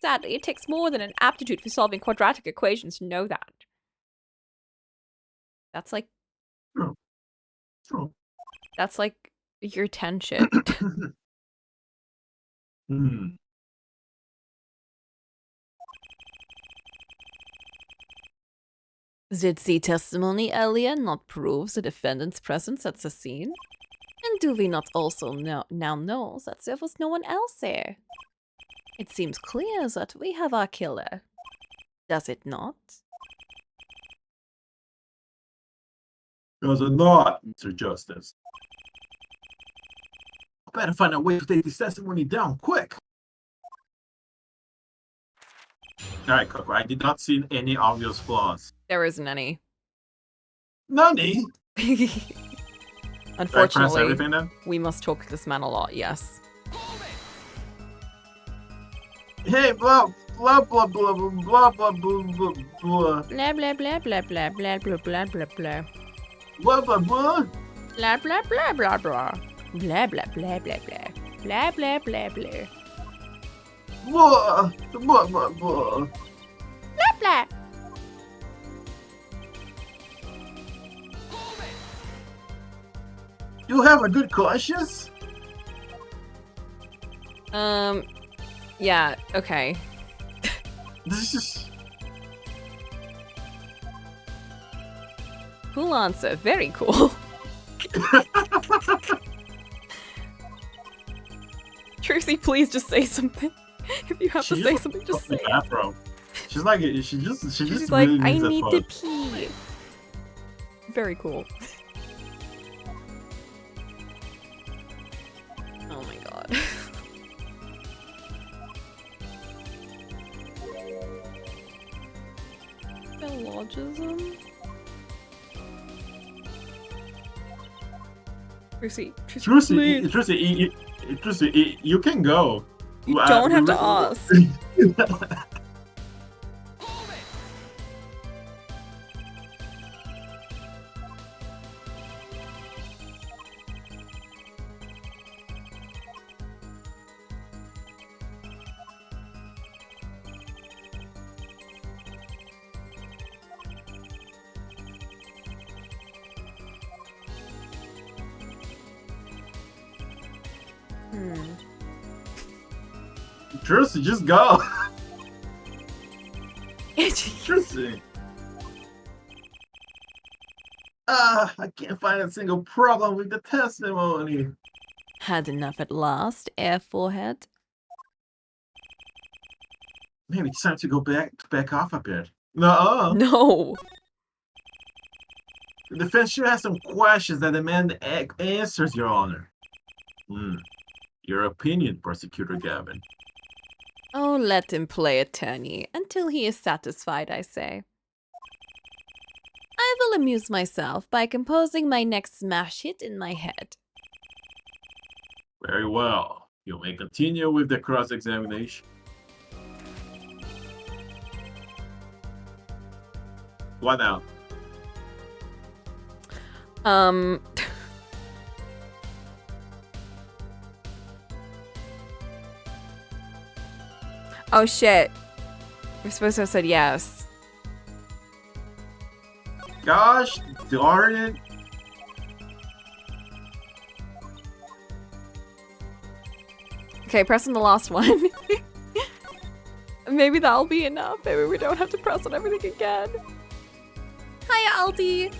Sadly, it takes more than an aptitude for solving quadratic equations to know that. That's like... True. That's like your 10 shit. Did the testimony earlier not prove the defendant's presence at the scene? And do we not also now know that there was no one else there? It seems clear that we have our killer. Does it not? Does it not, Mr. Justice? I better find a way to take this testimony down quick. Alright, Coco, I did not see any obvious flaws. There isn't any. None? Unfortunately, everything then? we must talk to this man a lot, yes. Hey, blah, blah, blah, blah, blah, blah, blah, blah, blah. Blah blah blah blah blah blah blah blah blah blah. Blah, blah, blah. Blah blah blah blah blah. Blah blah blah blah blah. Blah blah blah blah. Blah, blah, blah, blah. Blah blah. You have a good conscience? Yeah, okay. This is... Cool answer. Very cool. Tracy, please just say something. If you have to say something, just say it. Afro. She's like, she just She's really like, I needs a need fuck. to pee. Very cool. Oh my god. Syllogism? Trucy, Trucy, you can go. you don't have to ask. Trucy, just go. Trucy. I can't find a single problem with the testimony. Had enough at last, air forehead. Maybe it's time to go back off a bit. No. No. The defense sure has some questions that demand answers, Your Honor. Your opinion, Prosecutor Gavin. Oh, let him play attorney until he is satisfied, I say. I will amuse myself by composing my next smash hit in my head. Very well. You may continue with the cross-examination. What now? Oh shit. We're supposed to have said yes. Gosh darn it. Okay, press on the last one. Maybe that'll be enough. Maybe we don't have to press on everything again. Hiya, Aldi.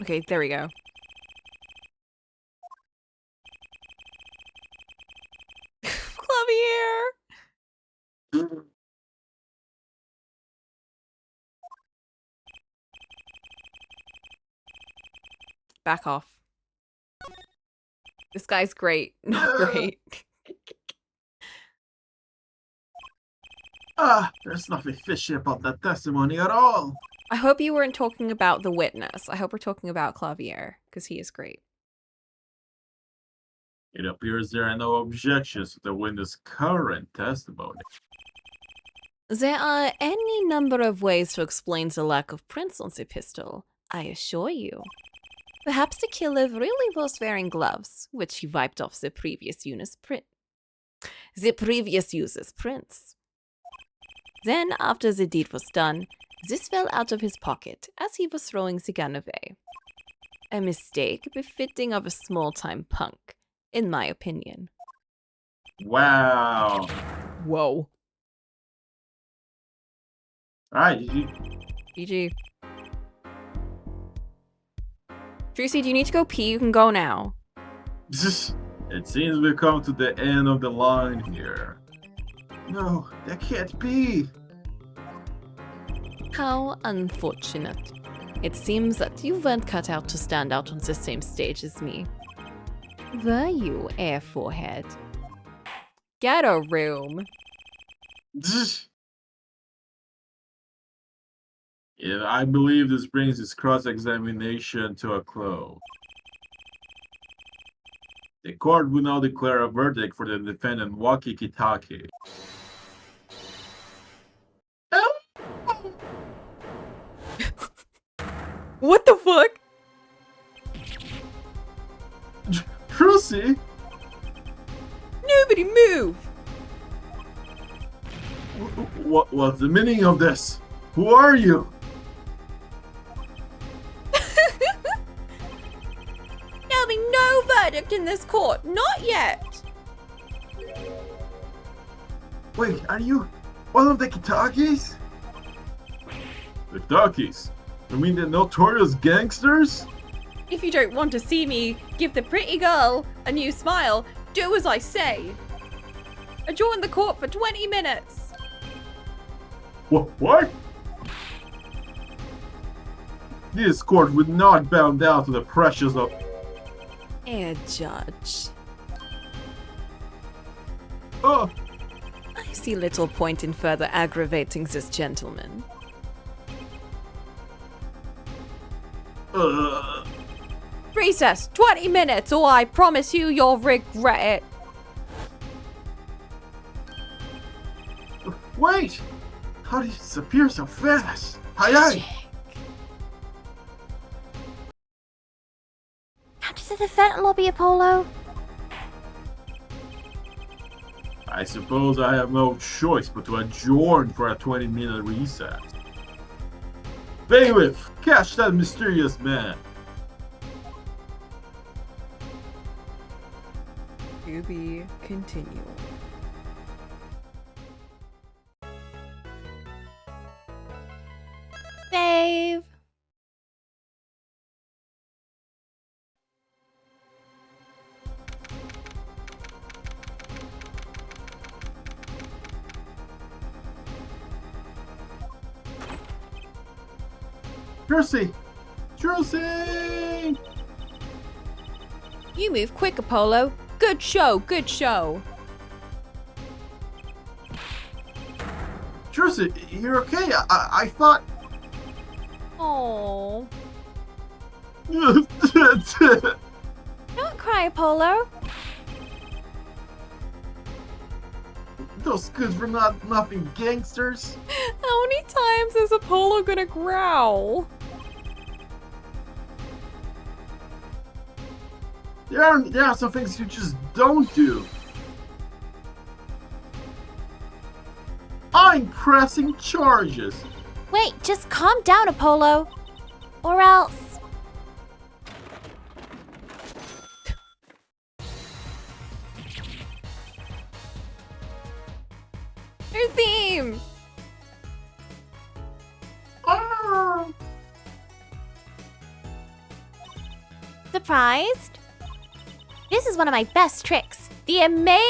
Okay, there we go. Clavier! Back off. This guy's great. Not great. There's nothing fishy about that testimony at all. I hope you weren't talking about the witness. I hope we're talking about Clavier, because he is great. It appears there are no objections to the witness' current testimony. There are any number of ways to explain the lack of prints on the pistol, I assure you. Perhaps the killer really was wearing gloves, which he wiped off the previous user's prints. Then, after the deed was done, this fell out of his pocket as he was throwing the gun away. A mistake befitting of a small-time punk, in my opinion. Wow. Whoa. Alright, GG. Tracy, do you need to go pee? You can go now. It seems we've come to the end of the line here. No, that can't be. How unfortunate. It seems that you weren't cut out to stand out on the same stage as me. Were you, air forehead? Get a room. Yeah, I believe this brings this cross-examination to a close. The court will now declare a verdict for the defendant Waki Kitake. What the fuck? Trucy? Nobody move! What's the meaning of this? Who are you? There'll be no verdict in this court, not yet. Wait, are you one of the Kitakis? The Kitakis? You mean the notorious gangsters? If you don't want to see me give the pretty girl a new smile, do as I say. Adjourn the court for 20 minutes. What? This court would not bow down to the pressures of... Judge. Oh, I see little point in further aggravating this gentleman. Recess, 20 minutes, or I promise you you'll regret it. wait! How did he disappear so fast? Aye. Come to the defense lobby, Apollo. I suppose I have no choice but to adjourn for a 20-minute recess. Bailiff, catch that mysterious man. To be continued. Save. Trucy! Trucy! You move quick, Apollo. Good show, good show. Trucy, you're okay? I thought... Oh. Don't cry, Apollo. Those kids were nothing gangsters. How many times is Apollo gonna growl? There are some things you just don't do. I'm pressing charges. Wait, just calm down, Apollo. Or else. Your theme! Ah. Surprised? This is one of my best tricks. The amazing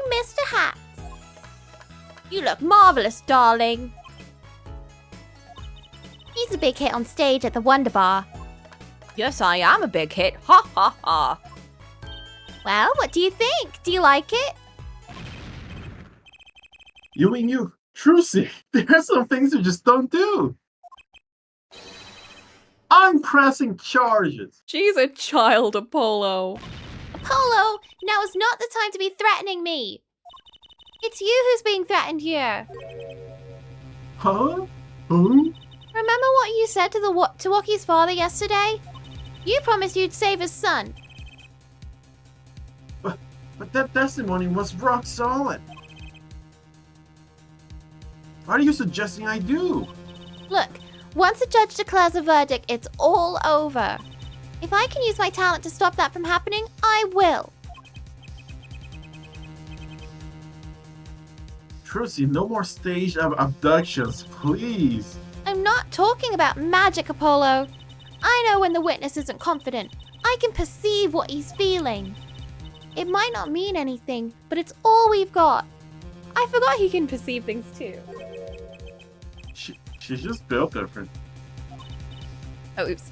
Mr. Hats. You look marvelous, darling. He's a big hit on stage at the Wonder Bar. Yes, I am a big hit. Ha ha ha. Well, what do you think? Do you like it? You mean you, Trucy? There are some things you just don't do. I'm pressing charges. She's a child, Apollo. Apollo, now is not the time to be threatening me. It's you who's being threatened here. Huh? Who? Remember what you said to Waki's father yesterday? You promised you'd save his son. But that testimony was rock solid. What are you suggesting I do? Look, once a judge declares a verdict, it's all over. If I can use my talent to stop that from happening, I will. Trucy, no more staged abductions, please. I'm not talking about magic, Apollo. I know when the witness isn't confident. I can perceive what he's feeling. It might not mean anything, but it's all we've got. I forgot he can perceive things too. She's just built different. Oh, oops.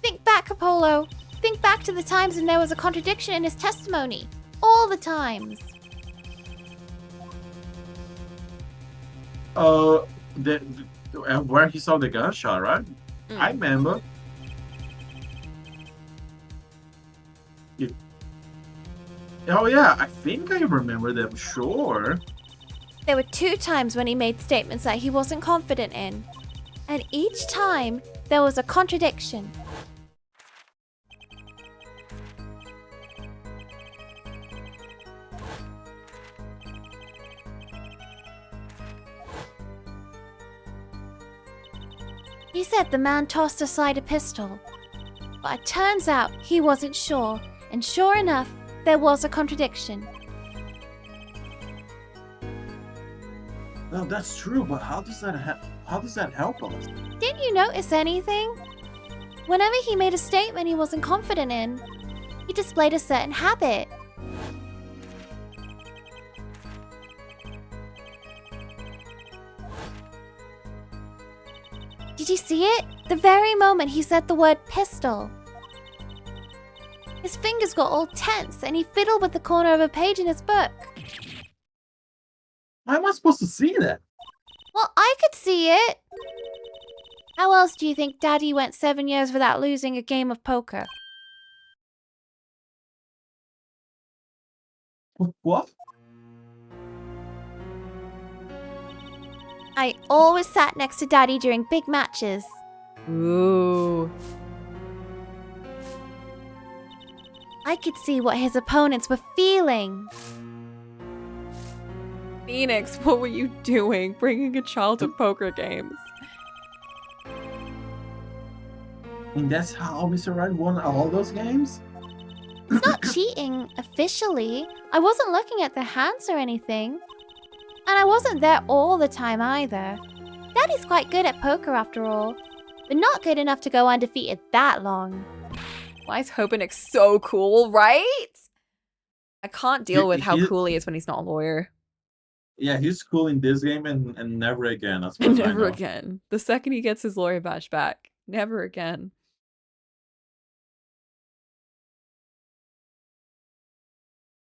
Think back, Apollo. Think back to the times when there was a contradiction in his testimony. All the times. Where he saw the gunshot, right? I remember. Oh yeah, I think I remember them, sure. There were 2 times when he made statements that he wasn't confident in. And each time, there was a contradiction. He said the man tossed aside a pistol. But it turns out he wasn't sure, and sure enough, there was a contradiction. No, that's true, but how does that help us? Didn't you notice anything? Whenever he made a statement he wasn't confident in, he displayed a certain habit. Did you see it? The very moment he said the word pistol. His fingers got all tense and he fiddled with the corner of a page in his book. How am I supposed to see that? Well, I could see it. How else do you think Daddy went 7 years without losing a game of poker? What? I always sat next to Daddy during big matches. Ooh. I could see what his opponents were feeling. Phoenix, what were you doing? Bringing a child to poker games. And that's how Mr. Right won all those games? It's not cheating, officially. I wasn't looking at the hands or anything. And I wasn't there all the time either. Daddy's quite good at poker after all, but not good enough to go undefeated that long. Why is Hopenik so cool, right? I can't deal with how He- cool he is when he's not a lawyer. Yeah, he's cool in this game and never again. As far as I Never know. again. The second he gets his lawyer badge back, never again.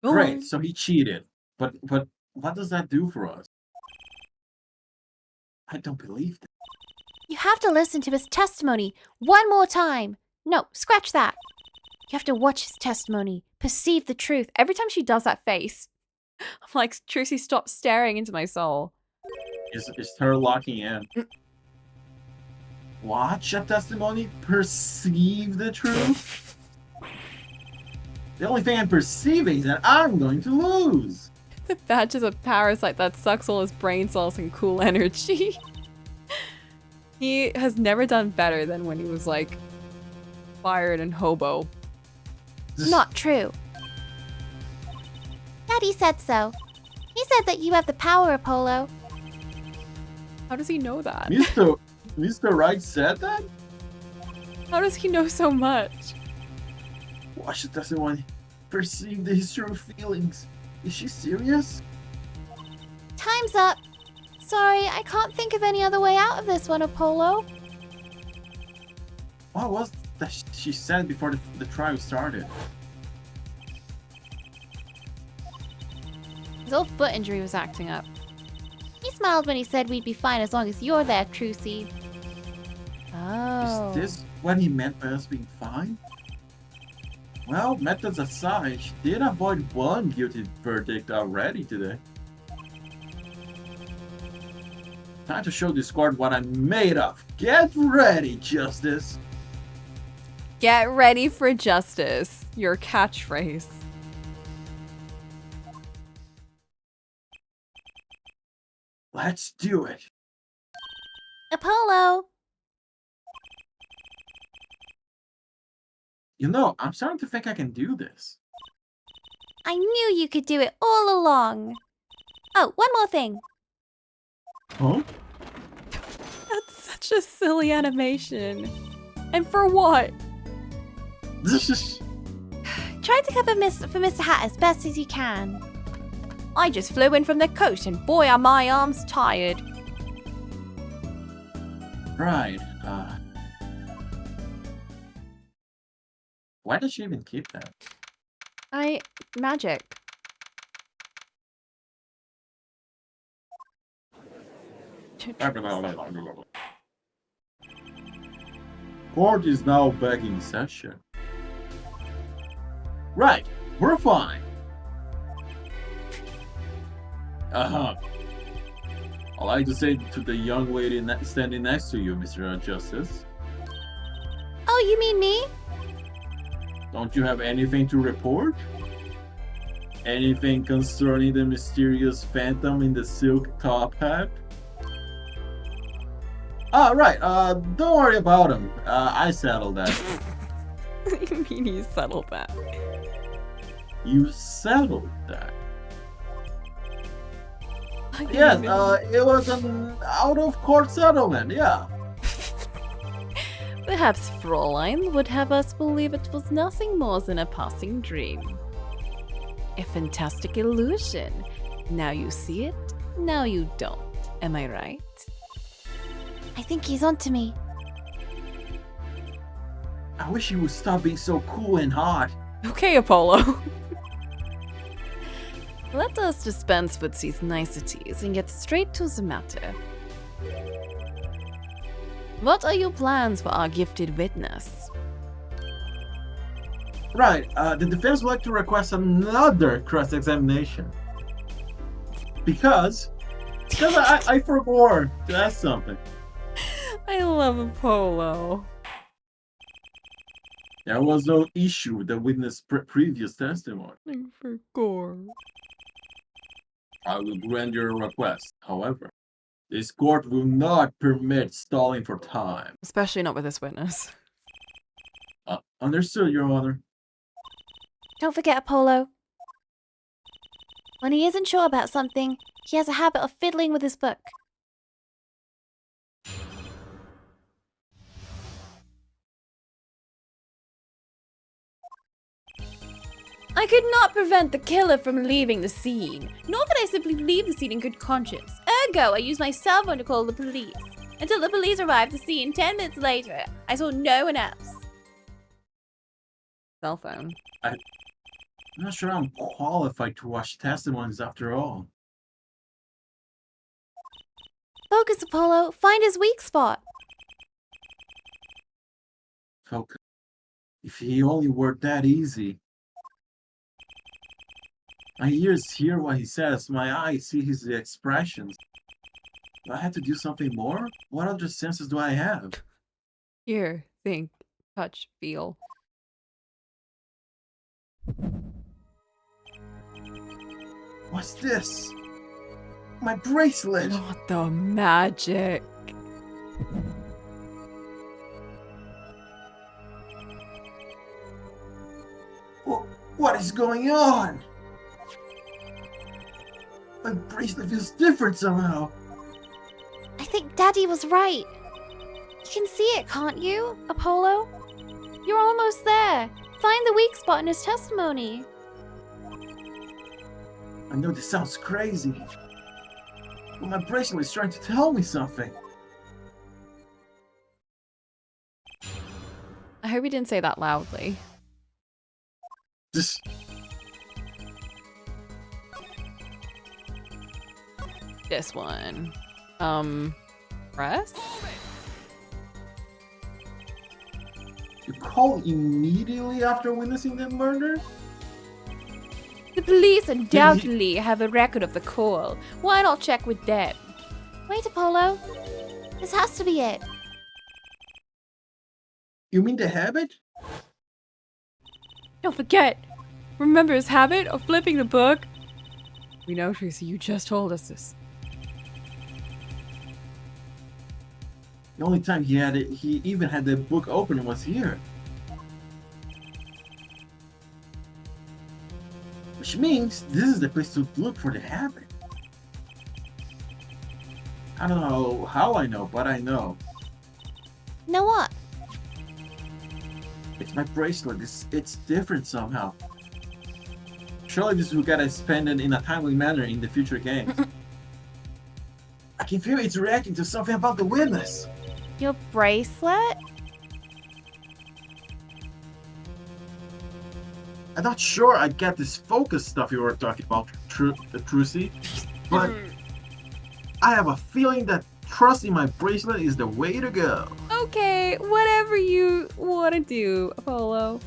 Great, so he cheated. But what does that do for us? I don't believe that. You have to listen to his testimony one more time. No, scratch that. You have to watch his testimony, perceive the truth. Every time she does that face, I'm like, Trucy, stop staring into my soul. Is her locking in? Watch a testimony, perceive the truth. The only thing I'm perceiving is that I'm going to lose. The badge is a parasite that sucks all his brain cells and cool energy. He has never done better than when he was like fired and hobo. Not true. Daddy said so. He said that you have the power, Apollo. How does he know that? Mr. Right said that? How does he know so much? Watch the testimony, perceive the true feelings. Is she serious? Time's up. Sorry, I can't think of any other way out of this one, Apollo. What was that she said before the trial started? His old foot injury was acting up. He smiled when he said we'd be fine as long as you're there, Trucy. Oh. Is this what he meant by us being fine? Well, methods aside, she did avoid one guilty verdict already today. Time to show this court what I'm made of. Get ready, Justice. Get ready for justice. Your catchphrase. Let's do it. Apollo! You know, I'm starting to think I can do this. I knew you could do it all along. Oh, one more thing. Huh? That's such a silly animation. And for what? Try to cover for Mr. Hat as best as you can. I just flew in from the coast and boy are my arms tired. Right. Why does she even keep that? Magic. Court is now back in session. Right, we're fine. I'd like to say to the young lady standing next to you, Mr. Justice. Oh, you mean me? Don't you have anything to report? Anything concerning the mysterious phantom in the silk top hat? Ah, right, don't worry about him. I settled that. What do you mean you settled that? You settled that? I didn't Yes, even- it was an out-of-court settlement, yeah. Perhaps Fräulein would have us believe it was nothing more than a passing dream. A fantastic illusion. Now you see it, now you don't. Am I right? I think he's onto me. I wish he would stop being so cool and hot. Okay, Apollo. Let us dispense with these niceties and get straight to the matter. What are your plans for our gifted witness? Right, the defense would like to request another cross-examination. Because I forbore to ask something. I love Apollo. There was no issue with the witness' previous testimony. I forgot. I will grant your request. However, this court will not permit stalling for time. Especially not with this witness. Understood, Your Honor. Don't forget Apollo. When he isn't sure about something, he has a habit of fiddling with his book. I could not prevent the killer from leaving the scene, nor could I simply leave the scene in good conscience. Ergo, I used my cell phone to call the police. Until the police arrived at the scene 10 minutes later, I saw no one else. Cell phone. I'm not sure I'm qualified to watch testimonies after all. Focus, Apollo. Find his weak spot. Focus. If he only were that easy. My ears hear what he says, my eyes see his expressions. Do I have to do something more? What other senses do I have? Hear, think, touch, feel. What's this? My bracelet! Not the magic. What is going on? My bracelet feels different somehow. I think Daddy was right. You can see it, can't you, Apollo? You're almost there. Find the weak spot in his testimony. I know this sounds crazy, but my bracelet is trying to tell me something. I hope he didn't say that loudly. Just This one. Press? you call immediately after witnessing the murder? The police undoubtedly have a record of the call. Why not check with them? Wait, Apollo. This has to be it. You mean the habit? Don't forget. Remember his habit of flipping the book? We know, Tracy, you just told us this. The only time he even had the book open was here. Which means this is the place to look for the habit. I don't know how I know, but I know. Know what? It's my bracelet. It's different somehow. Surely this will get expanded in a timely manner in the future games. I can feel it's reacting to something about the witness. Your bracelet? I'm not sure I get this focus stuff you were talking about, Trucy, but I have a feeling that trusting my bracelet is the way to go. Okay, whatever you want to do, Apollo.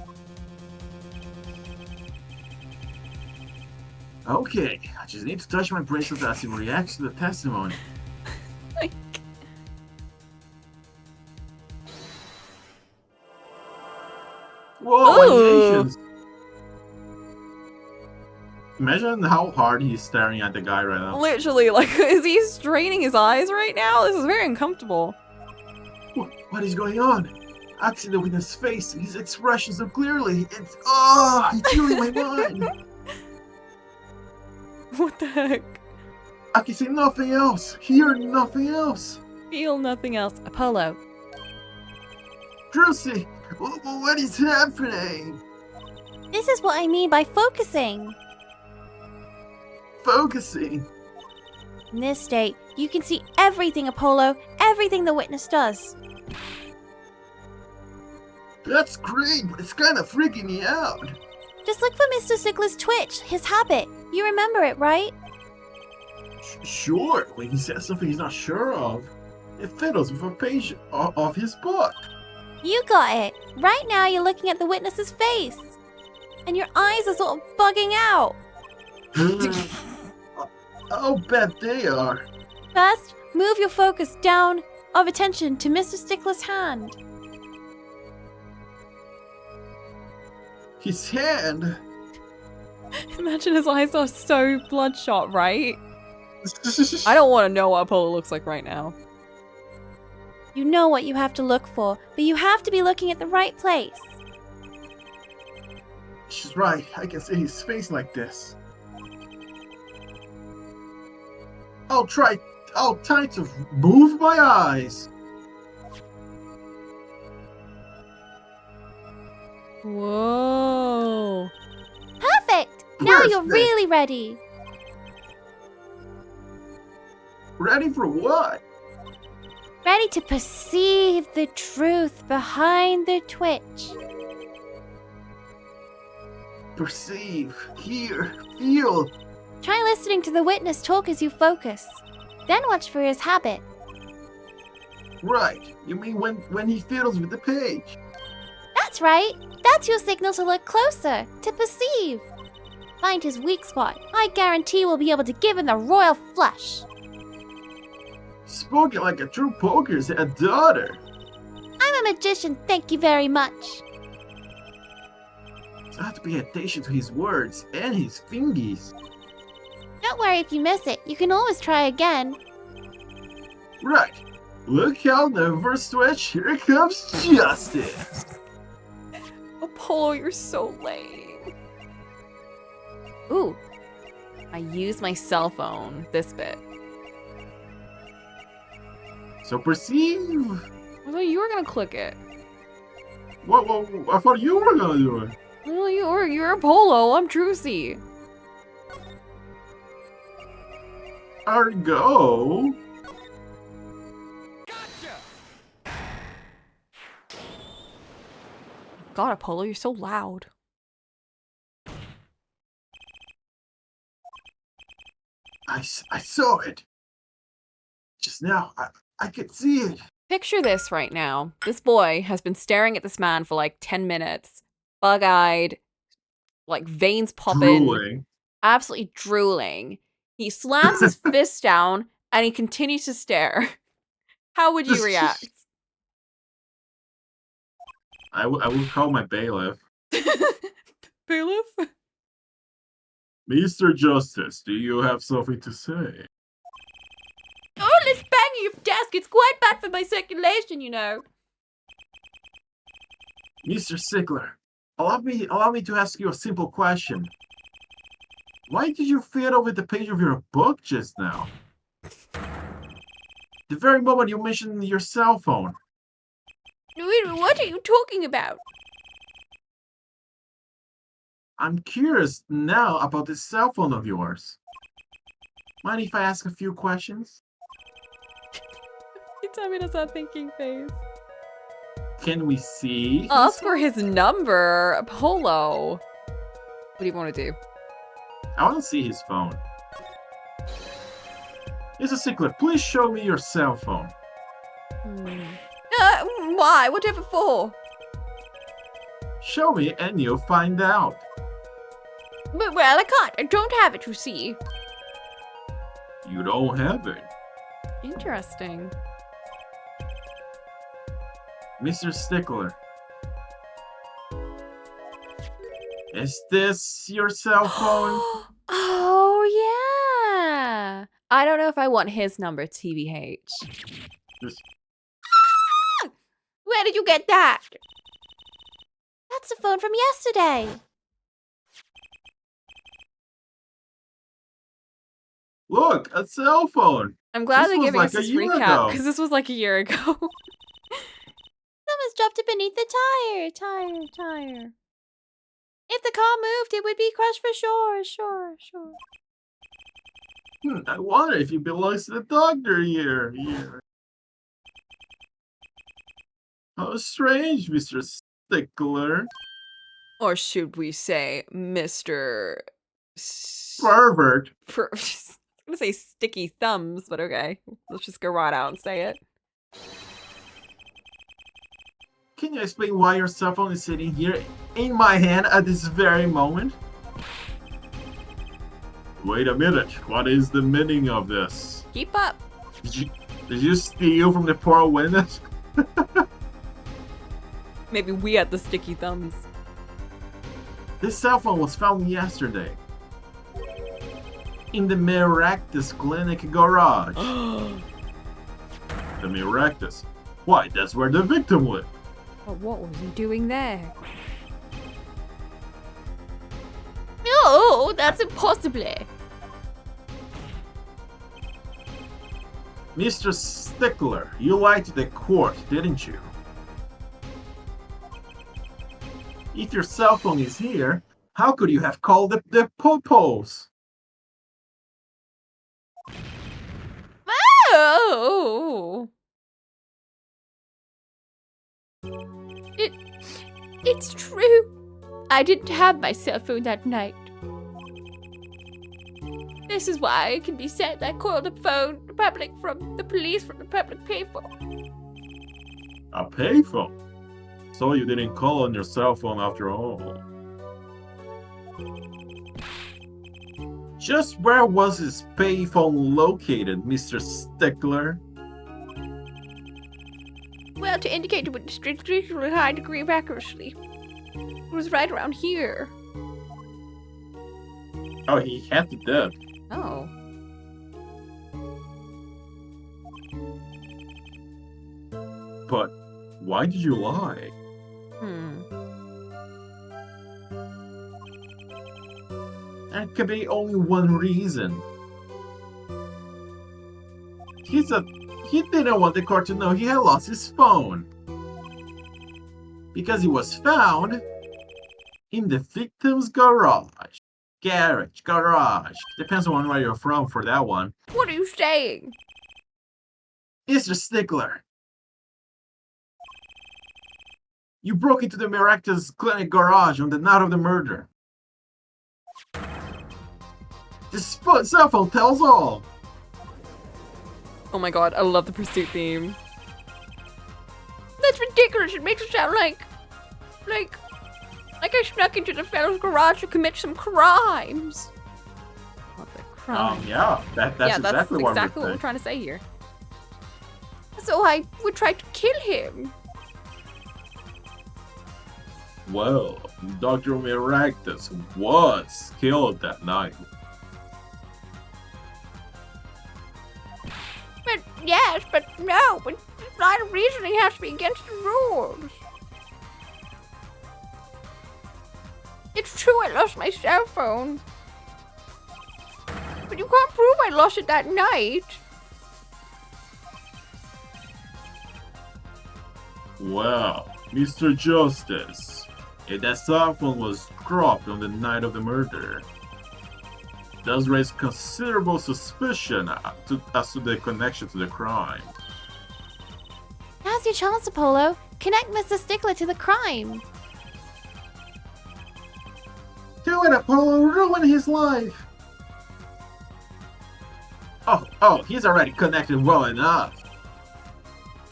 Okay, I just need to touch my bracelet as it reacts to the testimony. Like, Whoa, Ooh. animations! Imagine how hard he's staring at the guy right now. literally, like, is he straining his eyes right now? This is very uncomfortable. What is going on? I see the witness' face, his expression so clearly. It's it's filling my mind. What the heck? I can see nothing else, hear nothing else. Feel nothing else. Apollo. Trucy, what is happening? This is what I mean by focusing. Focusing. In this state, you can see everything, Apollo. Everything the witness does. That's great, but it's kind of freaking me out. Just look for Mr. Stickler's twitch, his habit. You remember it, right? Sure, when he says something he's not sure of, it fiddles with a page of his book. You got it. Right now you're looking at the witness's face. And your eyes are sort of bugging out. I'll bet they are. First, move your focus down of attention to Mr. Stickler's hand. His hand? Imagine his eyes are so bloodshot, right? I don't want to know what Apollo looks like right now. You know what you have to look for, but you have to be looking at the right place. She's right, I can see his face like this. I'll try to move my eyes. Whoa. Perfect! Now you're Perfect. really ready. Ready for what? Ready to perceive the truth behind the twitch. Perceive, hear, feel. Try listening to the witness talk as you focus. Then watch for his habit. Right, you mean when he fiddles with the page? That's right. That's your signal to look closer, to perceive. Find his weak spot. I guarantee we'll be able to give him the royal flush. Spoken like a true poker's head daughter. I'm a magician, thank you very much. So I have to pay attention to his words and his fingies. Don't worry if you miss it. You can always try again. Right. Look out, the first switch. Here comes justice. Apollo, you're so lame. Ooh. I use my cell phone. This bit. So perceive. I thought you were gonna click it. What? I thought you were gonna do it. Well, you're Apollo. I'm Trucy. Argo. God, Apollo, you're so loud. I saw it. Just now, I could see it. Picture this right now. This boy has been staring at this man for like 10 minutes. Bug-eyed, like veins popping, Drooling. absolutely drooling. He slams his fist down and he continues to stare. How would you react? I will call my bailiff. Bailiff? Mr. Justice, do you have something to say? Oh, let's bang your desk. It's quite bad for my circulation, you know. Mr. Stickler, allow me to ask you a simple question. Why did you fiddle with the page of your book just now? The very moment you mentioned your cell phone. What are you talking about? I'm curious now about this cell phone of yours. Mind if I ask a few questions? You tell me does that thinking face. Can we see? Ask for his number, Apollo. What do you want to do? I want to see his phone. Mr. Stickler, please show me your cell phone. Why? Whatever for? Show me and you'll find out. Well, I can't. I don't have it, you see. You don't have it. Interesting. Mr. Stickler. Is this your cell phone? Oh, yeah. I don't know if I want his number, TBH. Where did you get that? That's the phone from yesterday. Look, a cell phone. I'm glad This they're was giving like us a this year recap, ago. because this was like a year ago. Someone's dropped it beneath the tire. If the car moved, it would be crushed for sure. I wonder if he belongs to the doctor here. How strange, Mr. Stickler. Or should we say Mr. Pervert. I was gonna say sticky thumbs, but okay. Let's just go right out and say it. Can you explain why your cell phone is sitting here in my hand at this very moment? Wait a minute. What is the meaning of this? Keep up. Did you steal from the poor witness? Maybe we had the sticky thumbs. This cell phone was found yesterday. In the Miractus Clinic garage. The Miractus? Why, that's where the victim lived. But what was he doing there? No, that's impossible. Mr. Stickler, you lied to the court, didn't you? If your cell phone is here, how could you have called the popos? Oh. It's true. I didn't have my cell phone that night. This is why it can be said I called the police from the public payphone. A payphone? So you didn't call on your cell phone after all. Just where was his payphone located, Mr. Stickler? Well, to indicate with a high degree of accuracy, it was right around here. Oh, he had to dead. Oh. But why did you lie? There could be only one reason. He didn't want the court to know he had lost his phone. Because it was found in the victim's garage. Garage. Depends on where you're from for that one. What are you saying? Mr. Stickler. You broke into the Miractus Clinic garage on the night of the murder. This cell phone tells all. Oh my god, I love the pursuit theme. That's ridiculous. It makes it sound like I snuck into the fellow's garage to commit some crimes. What the crime? Yeah, that's exactly what we're trying to say here. So I would try to kill him. Well, Dr. Miractus was killed that night. But no, but line of reasoning has to be against the rules. It's true I lost my cell phone. But you can't prove I lost it that night. Well, Mr. Justice, if that cell phone was dropped on the night of the murder, it does raise considerable suspicion as to the connection to the crime. Now's your chance, Apollo. Connect Mr. Stickler to the crime. Do it, Apollo! Ruin his life! Oh, he's already connected well enough.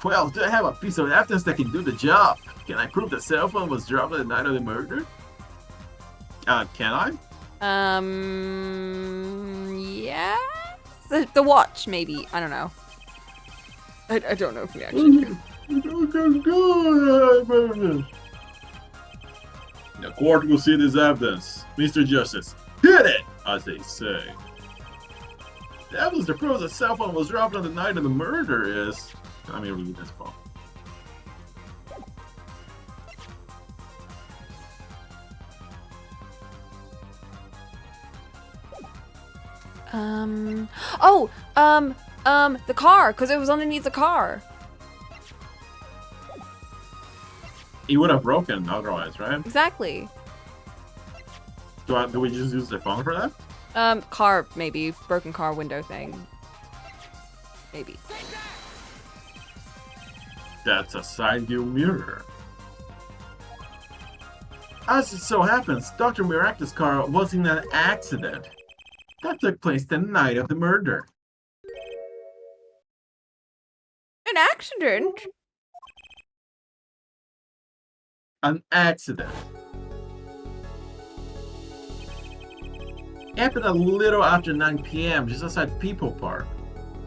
Well, do I have a piece of evidence that can do the job? Can I prove the cell phone was dropped on the night of the murder? Can I? Yeah? The watch, maybe. I don't know. I don't know if we actually do. The court will see this evidence. Mr. Justice, hit it, as they say. The evidence that proves the cell phone was dropped on the night of the murder is... Let me read this phone. The car, because it was underneath the car. He would have broken otherwise, right? Exactly. Do we just use the phone for that? Car, maybe. Broken car window thing. Maybe. That's a side view mirror. As it so happens, Dr. Miractus' car was in an accident that took place the night of the murder. An accident? An accident. It happened a little after 9 p.m. just outside People Park,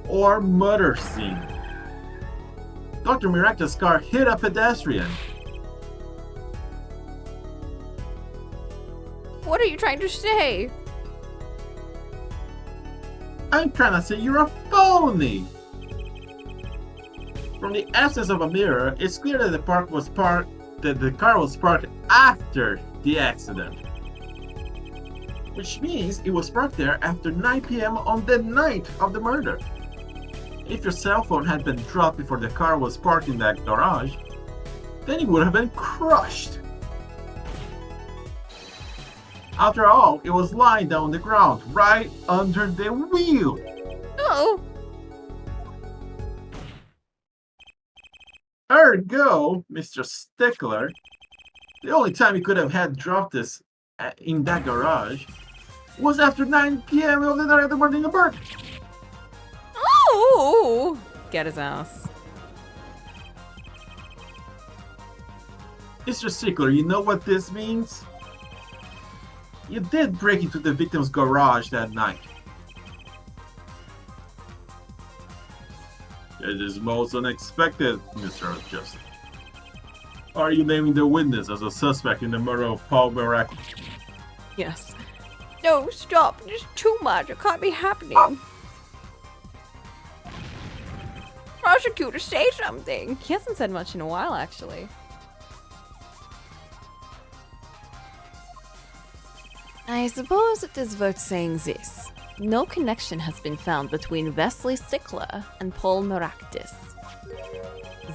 or murder scene. Dr. Miractus' car hit a pedestrian. What are you trying to say? I'm trying to say you're a phony! From the absence of a mirror, it's clear that the car was parked after the accident. Which means it was parked there after 9 p.m. on the night of the murder. If your cell phone had been dropped before the car was parked in that garage, then it would have been crushed. After all, it was lying down on the ground, right under the wheel. Oh, Ergo, Mr. Stickler, the only time you could have had dropped this in that garage was after 9 p.m. on the night of the murder in the park. oh! Get his ass. Mr. Stickler, you know what this means? You did break into the victim's garage that night. It is most unexpected, Mr. Justice. Are you naming the witness as a suspect in the murder of Paul Baracus? Yes. No, stop. It's too much. It can't be happening. Prosecutor, say something. He hasn't said much in a while, actually. I suppose it is worth saying this. No connection has been found between Wesley Stickler and Paul Maractus.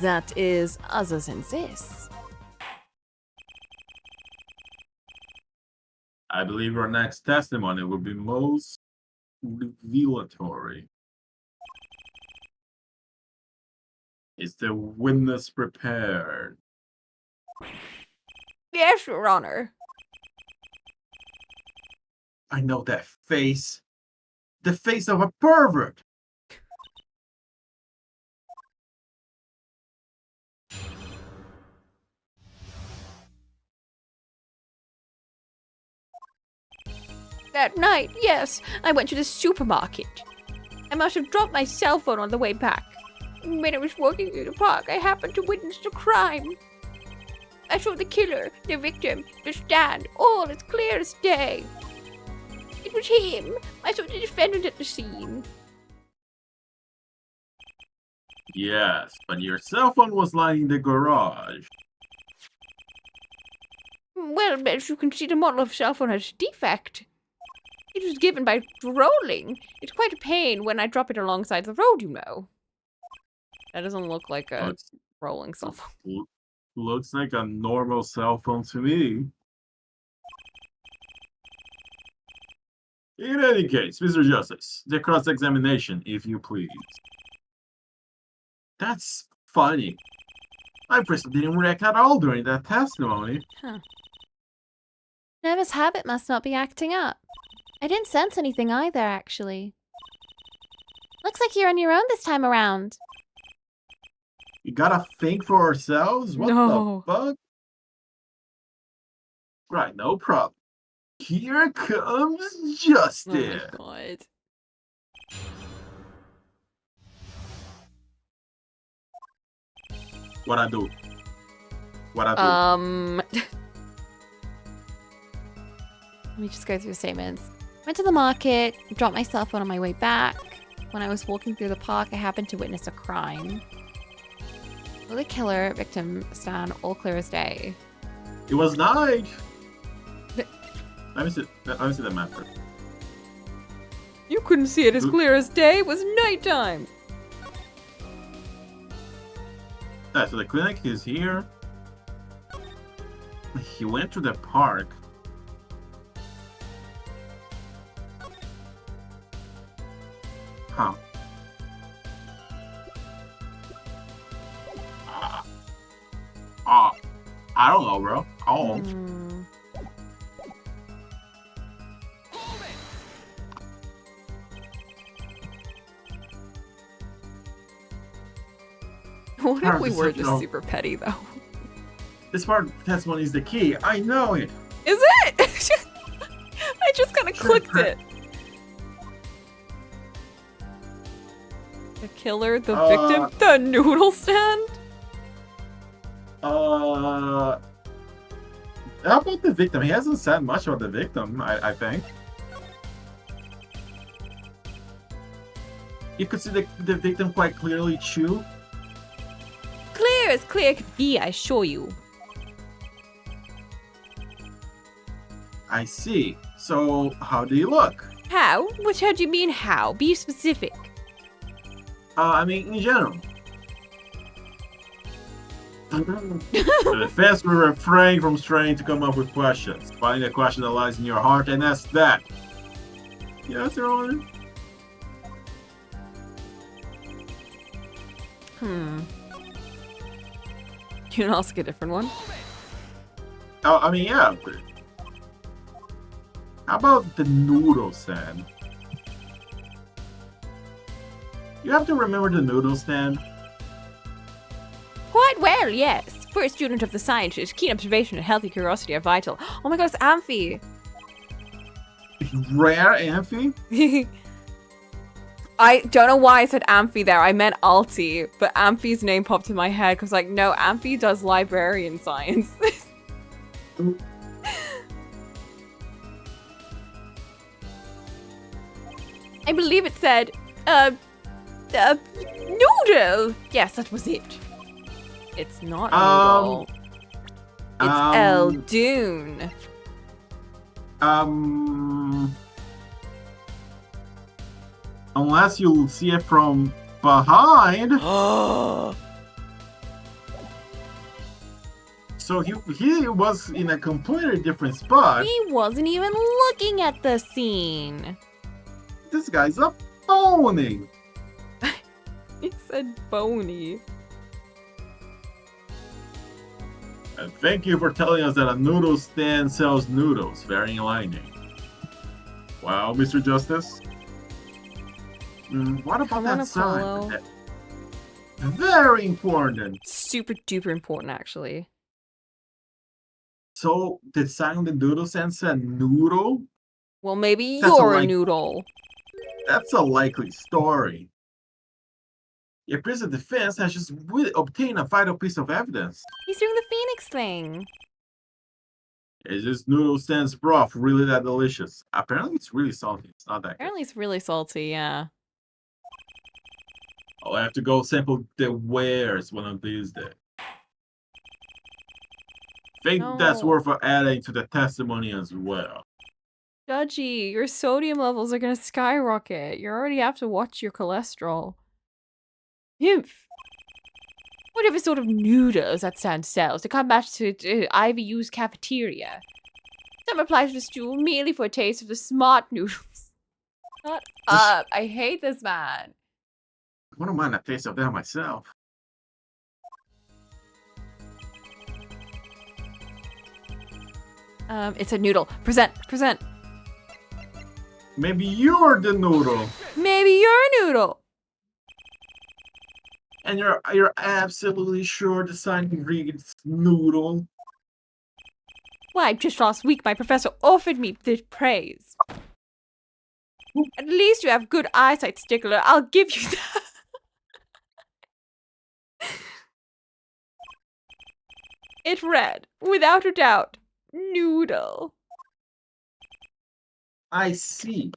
That is, other than this. I believe our next testimony will be most revelatory. Is the witness prepared? Yes, Your Honor. I know that face. The face of a pervert. That night, yes, I went to the supermarket. I must have dropped my cell phone on the way back. When I was walking through the park, I happened to witness the crime. I saw the killer, the victim, the stand, all as clear as day. It was him. I saw the defendant at the scene. Yes, but your cell phone was lying in the garage. Well, as you can see, the model of cell phone has a defect. It was given by rolling. It's quite a pain when I drop it alongside the road, you know. That doesn't look like a rolling cell phone. Looks like a normal cell phone to me. In any case, Mr. Justice, the cross-examination, if you please. That's funny. My person didn't react at all during that testimony. Huh. Nervous habit must not be acting up. I didn't sense anything either, actually. Looks like you're on your own this time around. We gotta think for ourselves? What No. the fuck? Right, no problem. Here comes Oh justice. my god. What I do? What I do? Let me just go through the statements. Went to the market, dropped my cell phone on my way back. When I was walking through the park, I happened to witness a crime. Well, the killer, victim, stand all clear as day. It was night. Let me see the map first. You couldn't see it as clear as day. It was nighttime. So the clinic is here. He went to the park. Huh. I don't know, bro. Oh. What Part if of we the were just signal. super petty though? This part of the testimony is the key. I know it. Is it? I just kind of clicked it. The killer, the victim, the noodle stand? How about the victim? He hasn't said much about the victim, I think. You could see the victim quite clearly chew. Clear as clear could be, I assure you. I see. So, how do you look? How? How do you mean how? Be specific. I mean, in general. The defense will refrain from trying to come up with questions. Find a question that lies in your heart and ask that. Yes, Your Honor. You can ask a different one. Oh, I mean, yeah. How about the noodle stand? You have to remember the noodle stand. Quite well, yes. For a student of the sciences, keen observation and healthy curiosity are vital. Oh my god, it's Amphi! Rare Amphi? I don't know why I said Amphi there. I meant Alti, but Amphi's name popped in my head because, like, no, Amphi does librarian science. I believe it said, noodle. Yes, that was it. It's not Noodle. It's El Dune. Unless you see it from behind. So he was in a completely different spot. He wasn't even looking at the scene. This guy's a phony. He said bony. And thank you for telling us that a noodle stand sells noodles. Very enlightening. Wow, Mr. Justice. What about that Cocolamoco. sign? Very important. Super duper important, actually. So, the sign on the noodle stand said noodle? Well, maybe That's you're a like- noodle. That's a likely story. It appears the defense has just really obtained a vital piece of evidence. He's doing the Phoenix thing. Is this noodle stand's broth really that delicious? Apparently, it's really salty. It's not that good. Apparently it's really salty, yeah. I'll have to go sample the wares one of these days. Think that's No. worth adding to the testimony as well. Judgy, your sodium levels are gonna skyrocket. You already have to watch your cholesterol. Humph. Whatever sort of noodles that stand sells to come back to IVU's cafeteria. Some apply to the stool merely for a taste of the smart noodles. Shut up. I hate this man. I wouldn't mind a taste of that myself. It's a noodle. Present. Maybe you're the noodle, Maybe you're a noodle. and you're absolutely sure the sign reads noodle. Why, just last week my professor offered me this praise. At least you have good eyesight, Stickler. I'll give you that. It read, without a doubt, noodle. I see.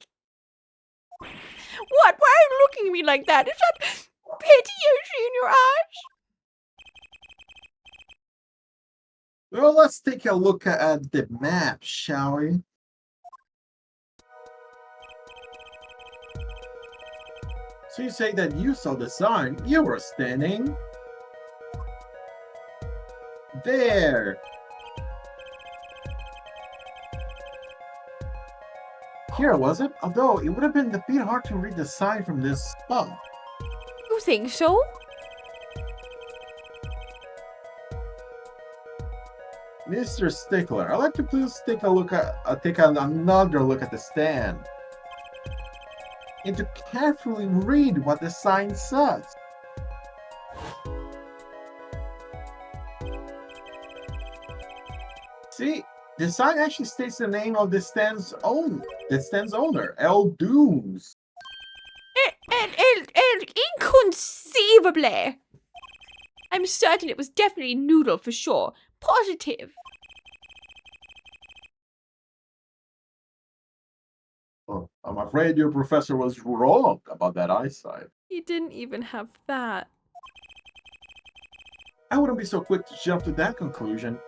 What? Why are you looking at me like that? Is that pity Yoshi in your eyes? Well, let's take a look at the map, shall we? So you say that you saw the sign. You were standing there. Here, was it? Although it would have been a bit hard to read the sign from this spot. You think so? Mr. Stickler, I'd like to please take another look at the stand. And to carefully read what the sign says. See, the sign actually states the name of the stand's owner, L. Dooms. Inconceivably! I'm certain it was definitely Noodle for sure. Positive. Oh, I'm afraid your professor was wrong about that eyesight. He didn't even have that. I wouldn't be so quick to jump to that conclusion.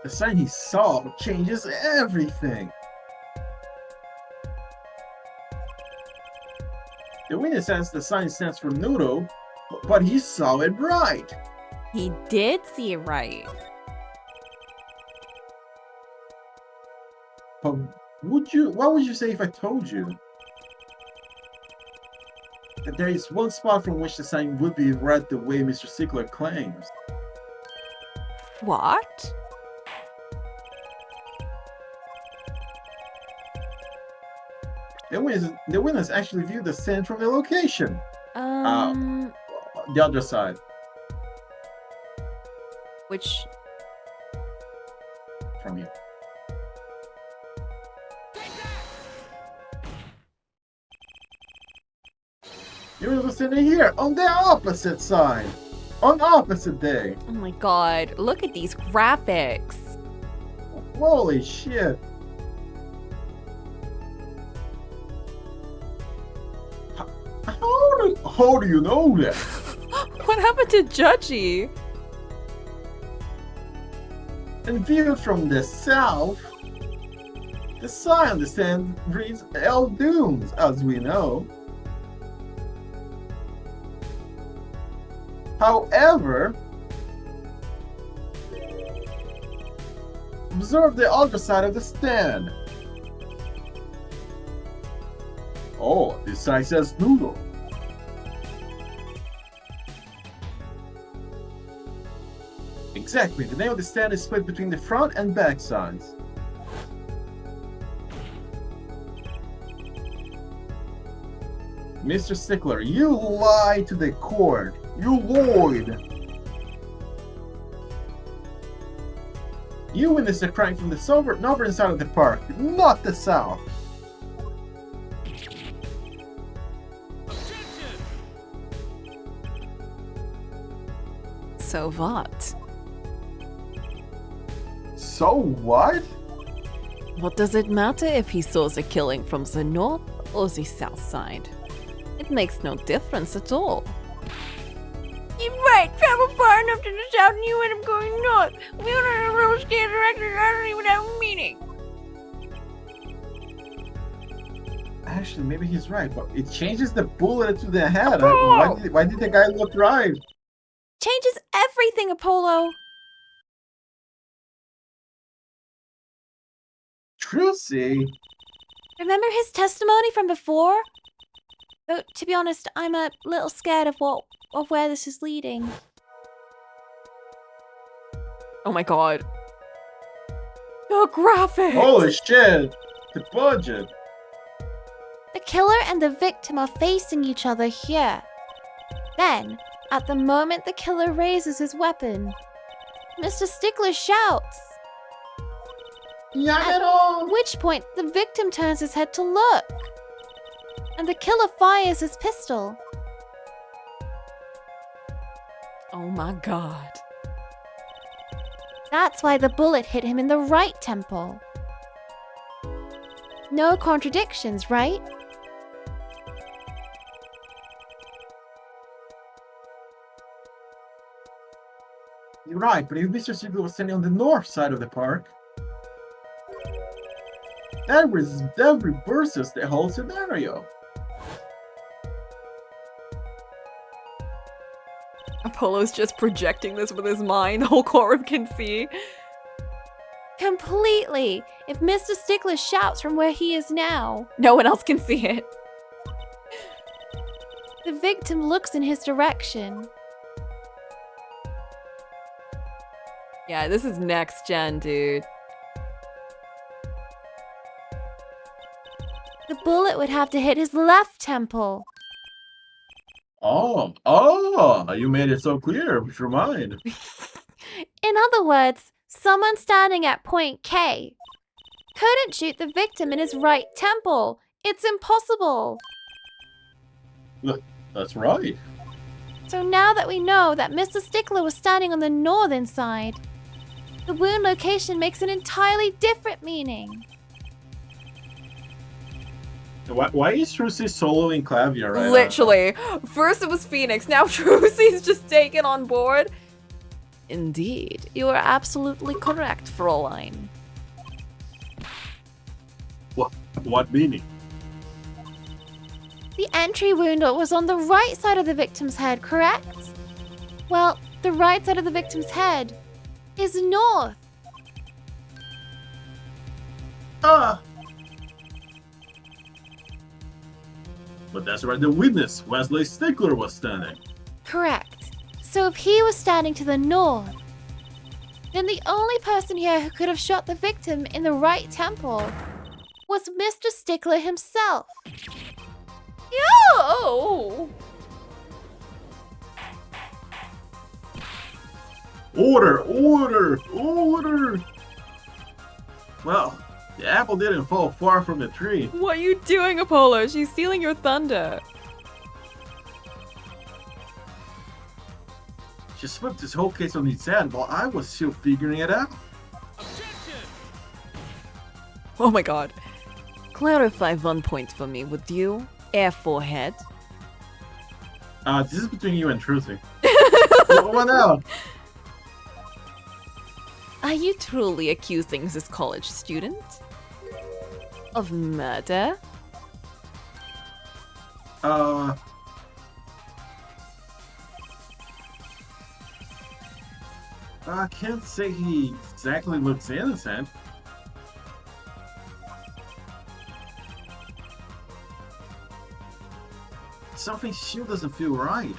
The sign he saw changes everything. The witness says the sign stands for noodle, but he saw it right. He did see it right. But what would you say if I told you that there is one spot from which the sign would be read the way Mr. Stickler claims? What? The witness actually viewed the stand from the location. The other side. Which? From you. You were sitting here on the opposite side. On opposite day. Oh my god, look at these graphics. Holy shit. How do you know that? What happened to Judgy? And viewed from the south, the sign on the stand reads L. Dooms, as we know. However, observe the other side of the stand. Oh, this sign says noodle. Exactly, the name of the stand is split between the front and back sides. Mr. Stickler, you lied to the court. You lied. You witnessed the crime from the northern side of the park, not the south. So what? So what? What does it matter if he saw the killing from the north or the south side? It makes no difference at all. You're right. Travel far enough to the south and you end up going north. We don't have a real scare directly. I don't even have a meaning. Actually, maybe he's right, but it changes the bullet to the head. Why did the guy look right? Changes everything, Apollo. Trucy. Remember his testimony from before? Though, to be honest, I'm a little scared of where this is leading. Oh my god. The graphics! Holy shit! The budget. The killer and the victim are facing each other here. Then, at the moment the killer raises his weapon, Mr. Stickler shouts. At which point, the victim turns his head to look. And the killer fires his pistol. Oh my god. That's why the bullet hit him in the right temple. No contradictions, right? You're right, but if Mr. Stickler was standing on the north side of the park, that reverses the whole scenario. Apollo's just projecting this with his mind. The whole courtroom can see. Completely. If Mr. Stickler shouts from where he is now, No one else can see it. the victim looks in his direction. Yeah, this is next gen, dude. The bullet would have to hit his left temple. You made it so clear. Would you mind? In other words, someone standing at point K couldn't shoot the victim in his right temple. It's impossible. That's right. So now that we know that Mr. Stickler was standing on the northern side, the wound location makes an entirely different meaning. Why is Trucy soloing Clavier right now? Literally. First it was Phoenix, now Trucy's just taken on board. Indeed, you are absolutely correct, Fräulein. What meaning? The entry wound was on the right side of the victim's head, correct? Well, the right side of the victim's head is north. But that's where the witness, Wesley Stickler, was standing. Correct. So if he was standing to the north, then the only person here who could have shot the victim in the right temple was Mr. Stickler himself. Yo! Order! Well, the apple didn't fall far from the tree. What are you doing, Apollo? She's stealing your thunder. She flipped this whole case on its head while I was still figuring it out. Oh my god. Clarify one point for me, would you? Air forehead. This is between you and Trucy. What now? Are you truly accusing this college student of murder? I can't say he exactly looks innocent. Something still doesn't feel right.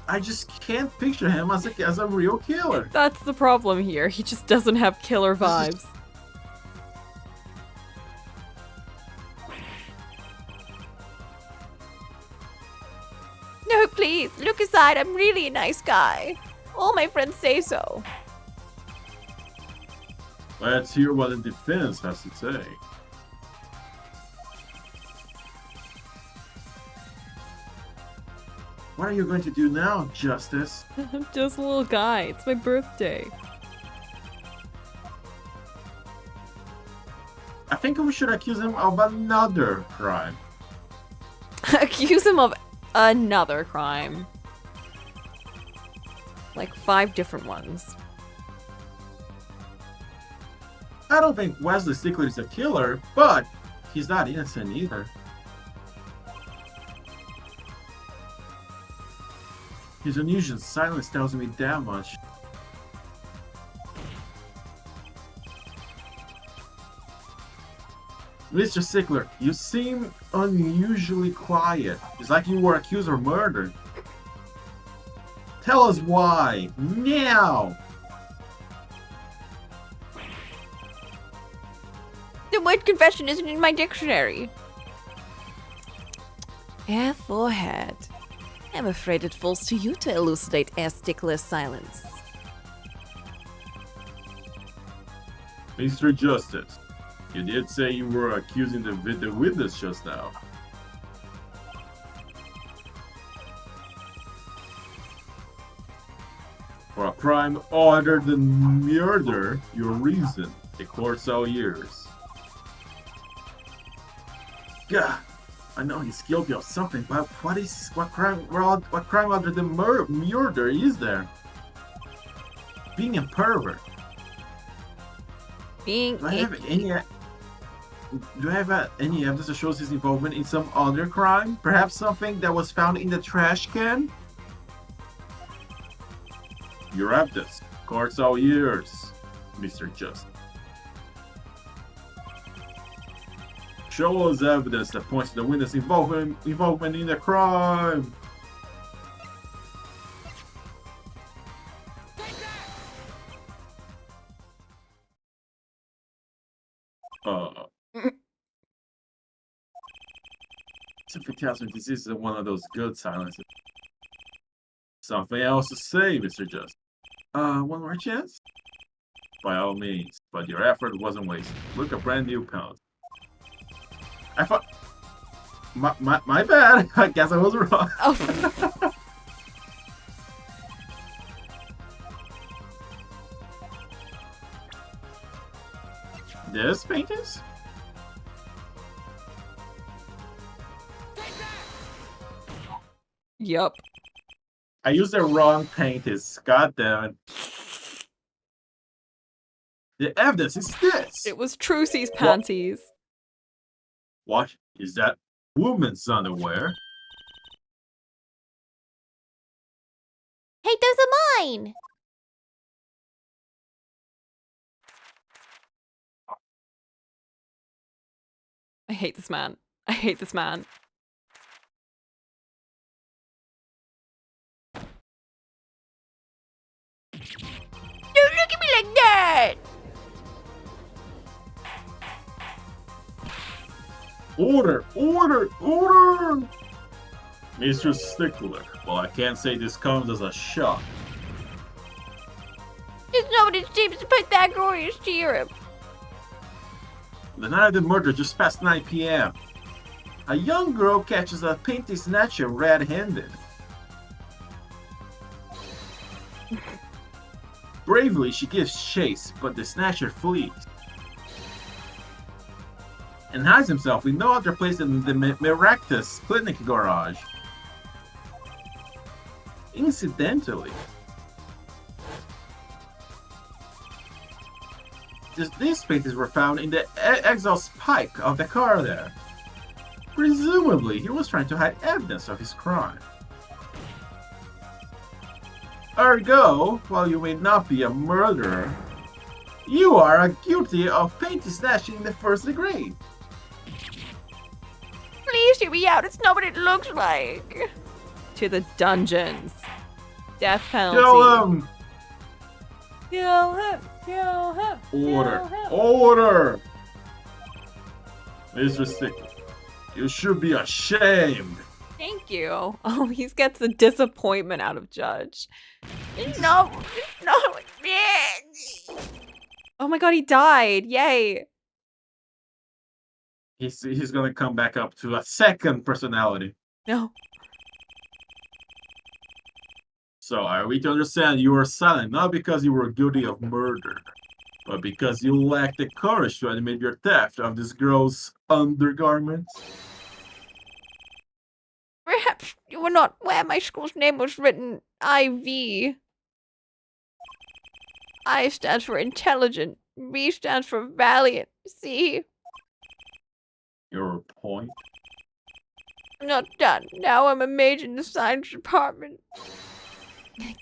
I just can't picture him as a real killer. That's the problem here. He just doesn't have killer vibes. No, please, look aside. I'm really a nice guy. All my friends say so. Let's hear what the defense has to say. What are you going to do now, Justice? I'm just a little guy. It's my birthday. I think we should accuse him of another crime. Accuse him of another crime. Like 5 different ones. I don't think Wesley Stickler is a killer, but he's not innocent either. His unusual silence tells me that much. Mr. Stickler, you seem unusually quiet. It's like you were accused of murder. Tell us why, now! The word confession isn't in my dictionary. Air forehead. I'm afraid it falls to you to elucidate Air Stickler's silence. Mr. Justice, you did say you were accusing the witness just now. For a crime other than murder, your reason, the court's all yours. God, I know he's guilty of something, but what crime other than murder is there? Being a pervert. Being Do I have any evidence that shows his involvement in some other crime? Perhaps something that was found in the trash can? Your evidence. Court's all yours, Mr. Justice. Show us evidence that points to the witness involvement in the crime. Something tells me this isn't one of those good silences. Something else to say, Mr. Just. One more chance? By all means, but your effort wasn't wasted. Look, a brand new pound. I thought... My bad. I guess I was wrong. Oh. This paintings? Yup. I used the wrong paintings. God damn it. The evidence is this. It was Trucy's panties. What is that woman's underwear? Hey, those are mine! I hate this man. I hate this man. Don't look at me like that! Order! Order! Order! Mr. Stickler, well, I can't say this comes as a shock. There's nobody seems to put that glorious serum. The night of the murder, just past 9 p.m., a young girl catches a painting snatcher red-handed. Bravely, she gives chase, but the snatcher flees and hides himself in no other place than the Miraculous Clinic garage. Incidentally, these paintings were found in the exhaust pipe of the car there. Presumably, he was trying to hide evidence of his crime. Ergo, while you may not be a murderer, you are guilty of painting snatching in the first degree. Please hear me out. It's not what it looks like. To the dungeons. Death penalty. Kill him! Kill him! Kill him! Order! Kill him. Order! Mr. Stickler, you should be ashamed. Thank you. Oh, he gets the disappointment out of Judge. No. Oh my god, he died. Yay. He's gonna come back up to a second personality. No. So, are we to understand you were silent not because you were guilty of murder, but because you lacked the courage to admit your theft of this girl's undergarments? Perhaps you were not where my school's name was written. IV. I stands for intelligent. V stands for valiant. C. Your point? I'm not done. Now I'm a major in the science department.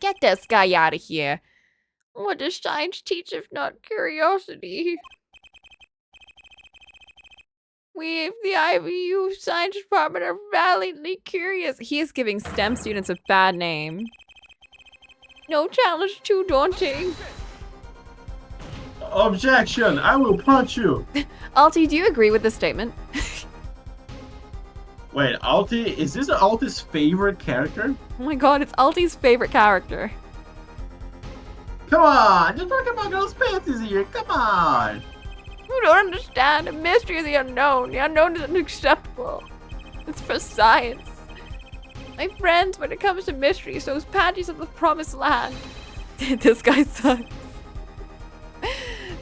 Get this guy out of here. What does science teach if not curiosity? We of the IVU science department are valiantly curious. He is giving STEM students a bad name. No challenge too daunting. Objection! I will punch you! Alti, do you agree with this statement? Wait, Alti? Is this Alti's favorite character? Oh my god, it's Alti's favorite character. Come on! You're talking about girls' panties here! Come on! You don't understand. A mystery is the unknown. The unknown is unacceptable. It's for science. My friends, when it comes to mysteries, those panties of the promised land. This guy sucks.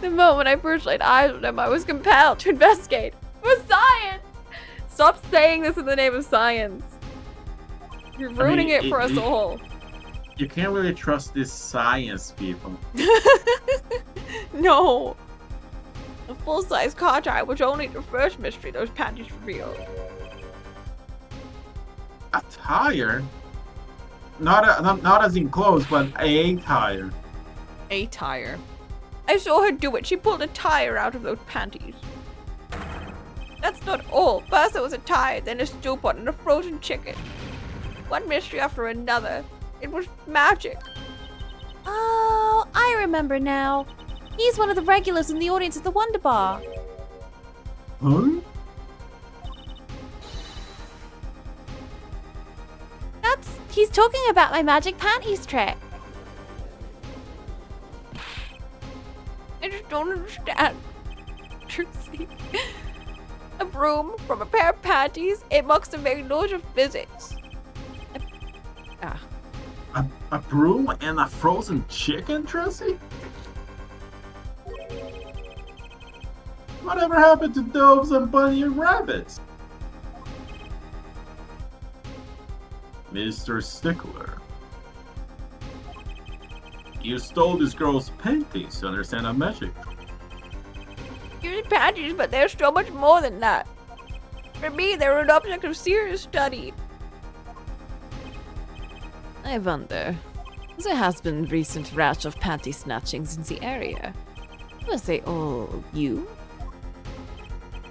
The moment I first laid eyes on him, I was compelled to investigate. For science! Stop saying this in the name of science. You're ruining it for us all. You can't really trust these science people. No. A full-size car tire was only the first mystery those panties revealed. A tire? Not as in clothes, but a tire. A tire. I saw her do it. She pulled a tire out of those panties. That's not all. First there was a tire, then a stew pot, and a frozen chicken. One mystery after another. It was magic. Oh, I remember now. He's one of the regulars in the audience at the Wonder Bar. Huh? He's talking about my magic panties trick. I just don't understand. Trixie. A broom from a pair of panties, it mocks the very laws of physics. A broom and a frozen chicken, Tracy? Whatever happened to doves and bunny and rabbits? Mr. Stickler. You stole this girl's panties to understand a magic. Use panties, but they're so much more than that. For me, they're an object of serious study. I wonder. There has been recent rash of panty snatchings in the area. Was they all you?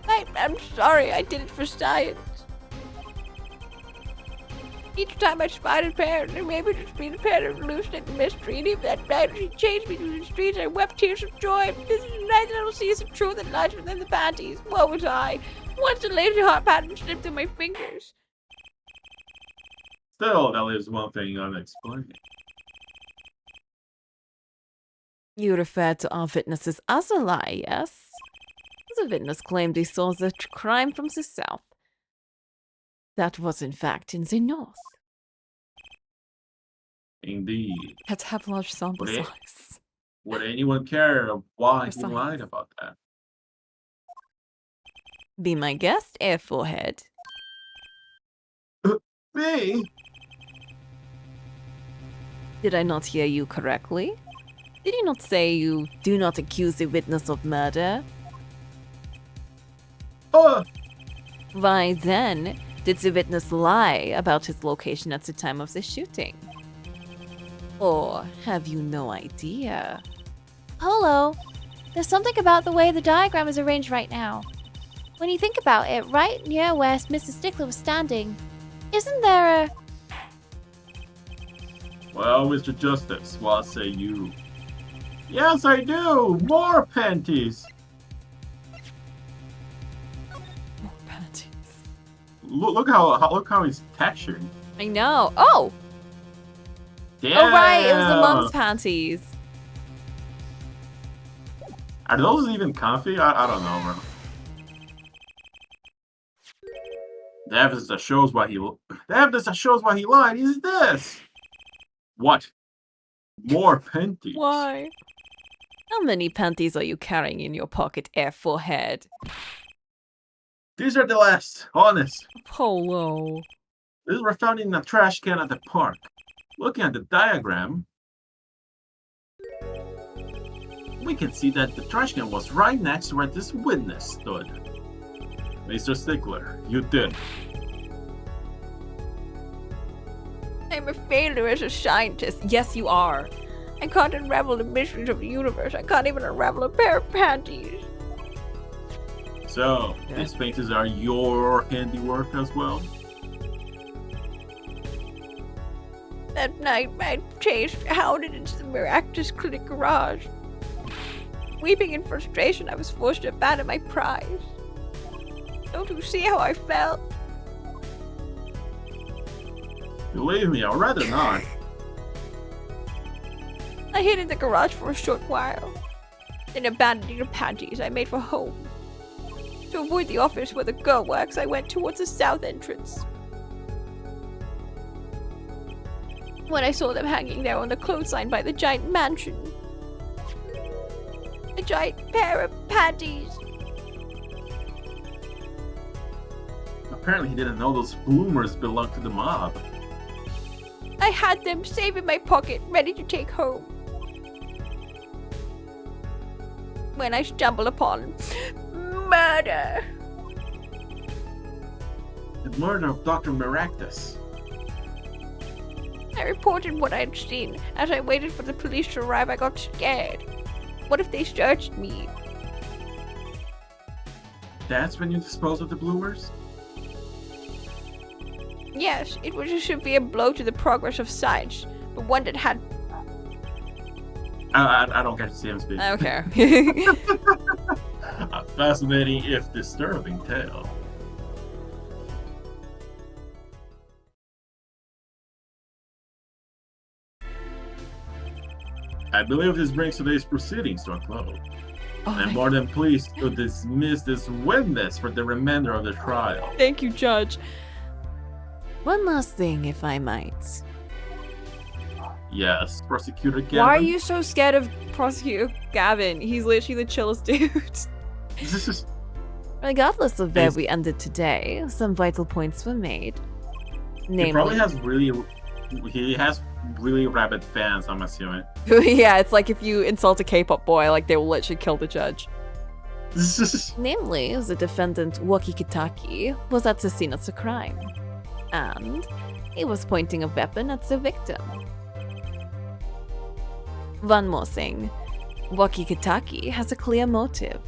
I'm sorry, I did it for science. Each time I spied a pair, there may be just been a pair of hallucinating and mystery, and even that night when she chased me through the streets, I wept tears of joy. This is the night that I will see some truth that lies within the panties. What was I? Once a lazy heart pattern slipped through my fingers. Still, that leaves one thing unexplained. You refer to our witnesses as a lie, yes? The witness claimed he saw the crime from the south. That was in fact in the north. Indeed. Had to have large sample Okay. size. Would anyone care why he Precise. lied about that? Be my guest, air forehead. Me? Did I not hear you correctly? Did you not say you do not accuse the witness of murder? Why then did the witness lie about his location at the time of the shooting? Or have you no idea? Polo, there's something about the way the diagram is arranged right now. When you think about it, right near where Mr. Stickler was standing, isn't there a... Well, Mr. Justice, what say you? Yes, I do! More panties! More panties. Look how it's textured. I know. Oh! Damn! Oh right, it was the mom's panties. Are those even comfy? I don't know, bro. The evidence that shows why he lied is this. What? More panties? Why? How many panties are you carrying in your pocket, air forehead? These are the last, honest. Polo. These were found in a trash can at the park. Looking at the diagram, we can see that the trash can was right next to where this witness stood. Mr. Stickler, you did. I'm a failure as a scientist. Yes, you are. I can't unravel the mysteries of the universe. I can't even unravel a pair of panties. So, these paintings are your handiwork as well? That night, I hounded into the miraculous clinic garage. Weeping in frustration, I was forced to abandon my prize. Don't you see how I felt? Believe me, I'd rather not. I hid in the garage for a short while. Then abandoning the panties, I made for home. To avoid the office where the girl works, I went towards the south entrance. When I saw them hanging there on the clothesline by the giant mansion. A giant pair of panties. Apparently he didn't know those bloomers belonged to the mob. I had them safe in my pocket, ready to take home. When I stumbled upon murder. The murder of Dr. Maractus. I reported what I had seen. As I waited for the police to arrive, I got scared. What if they searched me? That's when you dispose of the bloomers? Yes, it was a severe blow to the progress of science, but one that had... I don't get to see him speak. I don't care. A fascinating, if disturbing tale. I believe this brings today's proceedings to a close. Oh I'm my more than pleased to dismiss this witness for the remainder of the trial. Thank you, Judge. One last thing, if I might. Yes, Prosecutor Gavin. Why are you so scared of Prosecutor Gavin? He's literally the chillest dude. This is... Regardless of where we ended today, some vital points were made. He probably has really rabid fans, I'm assuming. Yeah, it's like if you insult a K-pop boy, like they will literally kill the judge. Namely, the defendant Waki Kitaki was at the scene of the crime, and he was pointing a weapon at the victim. One more thing, Waki Kitaki has a clear motive.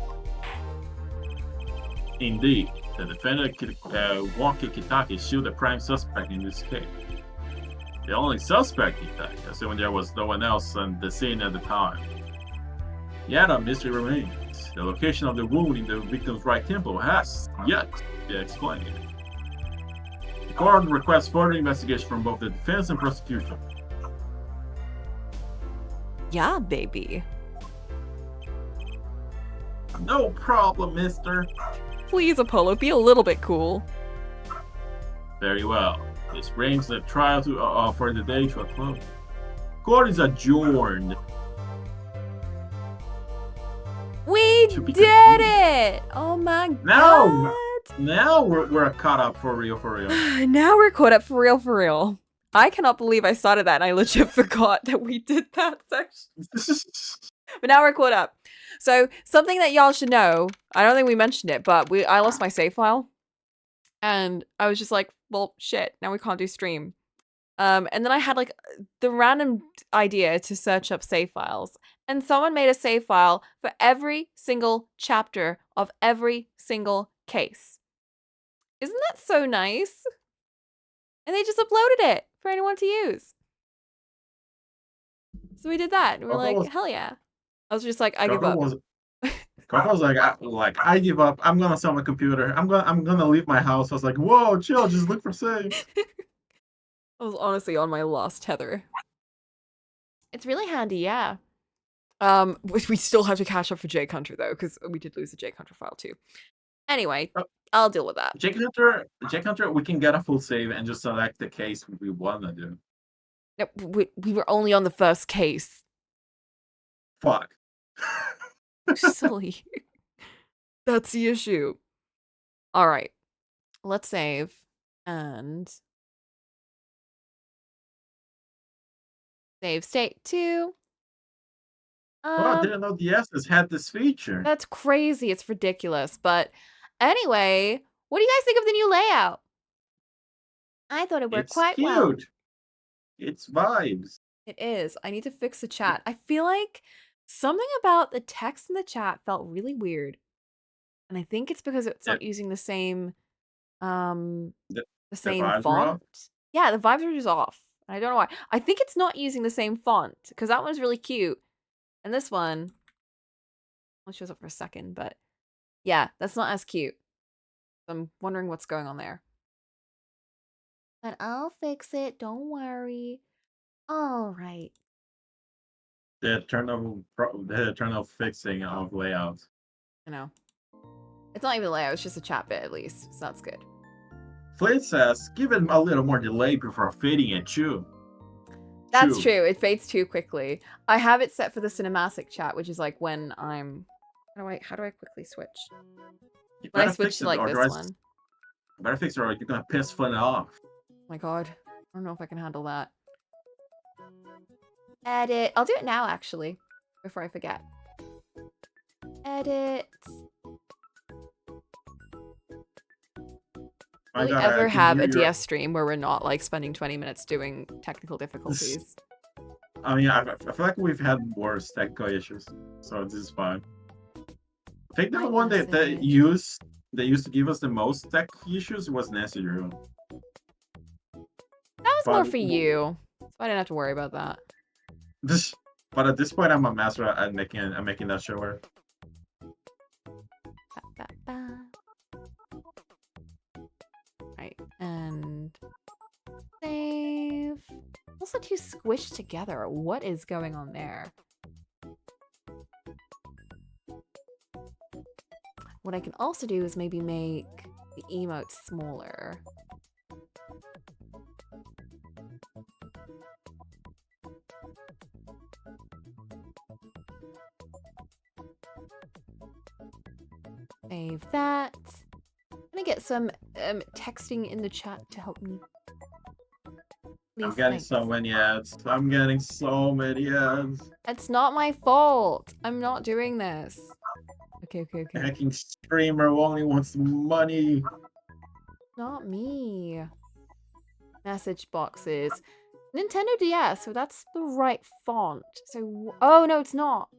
Indeed, the defendant Waki Kitaki shot the prime suspect in this case. The only suspect, in fact, assuming there was no one else on the scene at the time. Yet a mystery remains. The location of the wound in the victim's right temple has yet to be explained. The court requests further investigation from both the defense and prosecution. Yeah, baby. No problem, mister. Please, Apollo, be a little bit cool. Very well. This brings the trial for the day to a close. Court is adjourned. We To be did continued. it! Oh my Now- god! Now we're caught up for real, for real. Now we're caught up for real, for real. I cannot believe I started that and I legit forgot that we did that section. But now we're caught up. So something that y'all should know, I don't think we mentioned it, but I lost my save file. And I was just like, well, shit, now we can't do stream. And then I had like the random idea to search up save files. And someone made a save file for every single chapter of every single case. Isn't that so nice? And they just uploaded it for anyone to use. So we did that. And we're like, hell yeah. I was just like, I give up. Coco was like, I give up. I'm gonna sell my computer. I'm gonna leave my house. I was like, whoa, chill, just look for save. I was honestly on my last tether. It's really handy, yeah. We still have to catch up for Jake Hunter though, because we did lose the Jake Hunter file too. Anyway, I'll deal with that. Jake Hunter, we can get a full save and just select the case we wanna do. No, we were only on the first case. Fuck. Silly. That's the issue. All right. Let's save. And save state 2. Oh, I didn't know the S's had this feature. That's crazy. It's ridiculous. But anyway, what do you guys think of the new layout? I thought it worked It's quite cute. well. It's vibes. It is. I need to fix the chat. I feel like something about the text in the chat felt really weird. And I think it's because it's not using the same the same vibes were off? font. Yeah, the vibes are just off. I don't know why. I think it's not using the same font because that one's really cute. And this one, it shows up for a second, but yeah, that's not as cute. I'm wondering what's going on there. But I'll fix it. Don't worry. All right. The eternal fixing of layouts. I know. It's not even a layout. It's just a chat bit at least. So that's good. Flint says, give it a little more delay before fading it too. That's true. It fades too quickly. I have it set for the cinematic chat, which is like when I'm... How do I quickly switch? When I switch to like this one. You better fix it or you're gonna piss Flint off. Oh my god. I don't know if I can handle that. Edit. I'll do it now, actually. Before I forget. Edit. Will we ever have a DS stream where we're not like spending 20 minutes doing technical difficulties? I mean, I feel like we've had worse technical issues, so this is fine. I think the one that used to give us the most tech issues was Nancy Drew. That was more for you, so I didn't have to worry about that. But at this point, I'm a master at making that show work. Right, and save. Also too squished together. What is going on there? What I can also do is maybe make the emote smaller. Save that. I'm gonna get some texting in the chat to help me. I'm Please, getting thanks. so many ads. I'm getting so many ads. It's not my fault. I'm not doing this. Okay. Hacking streamer who only wants money. Not me. Message boxes. Nintendo DS, so that's the right font. So, oh no, it's not.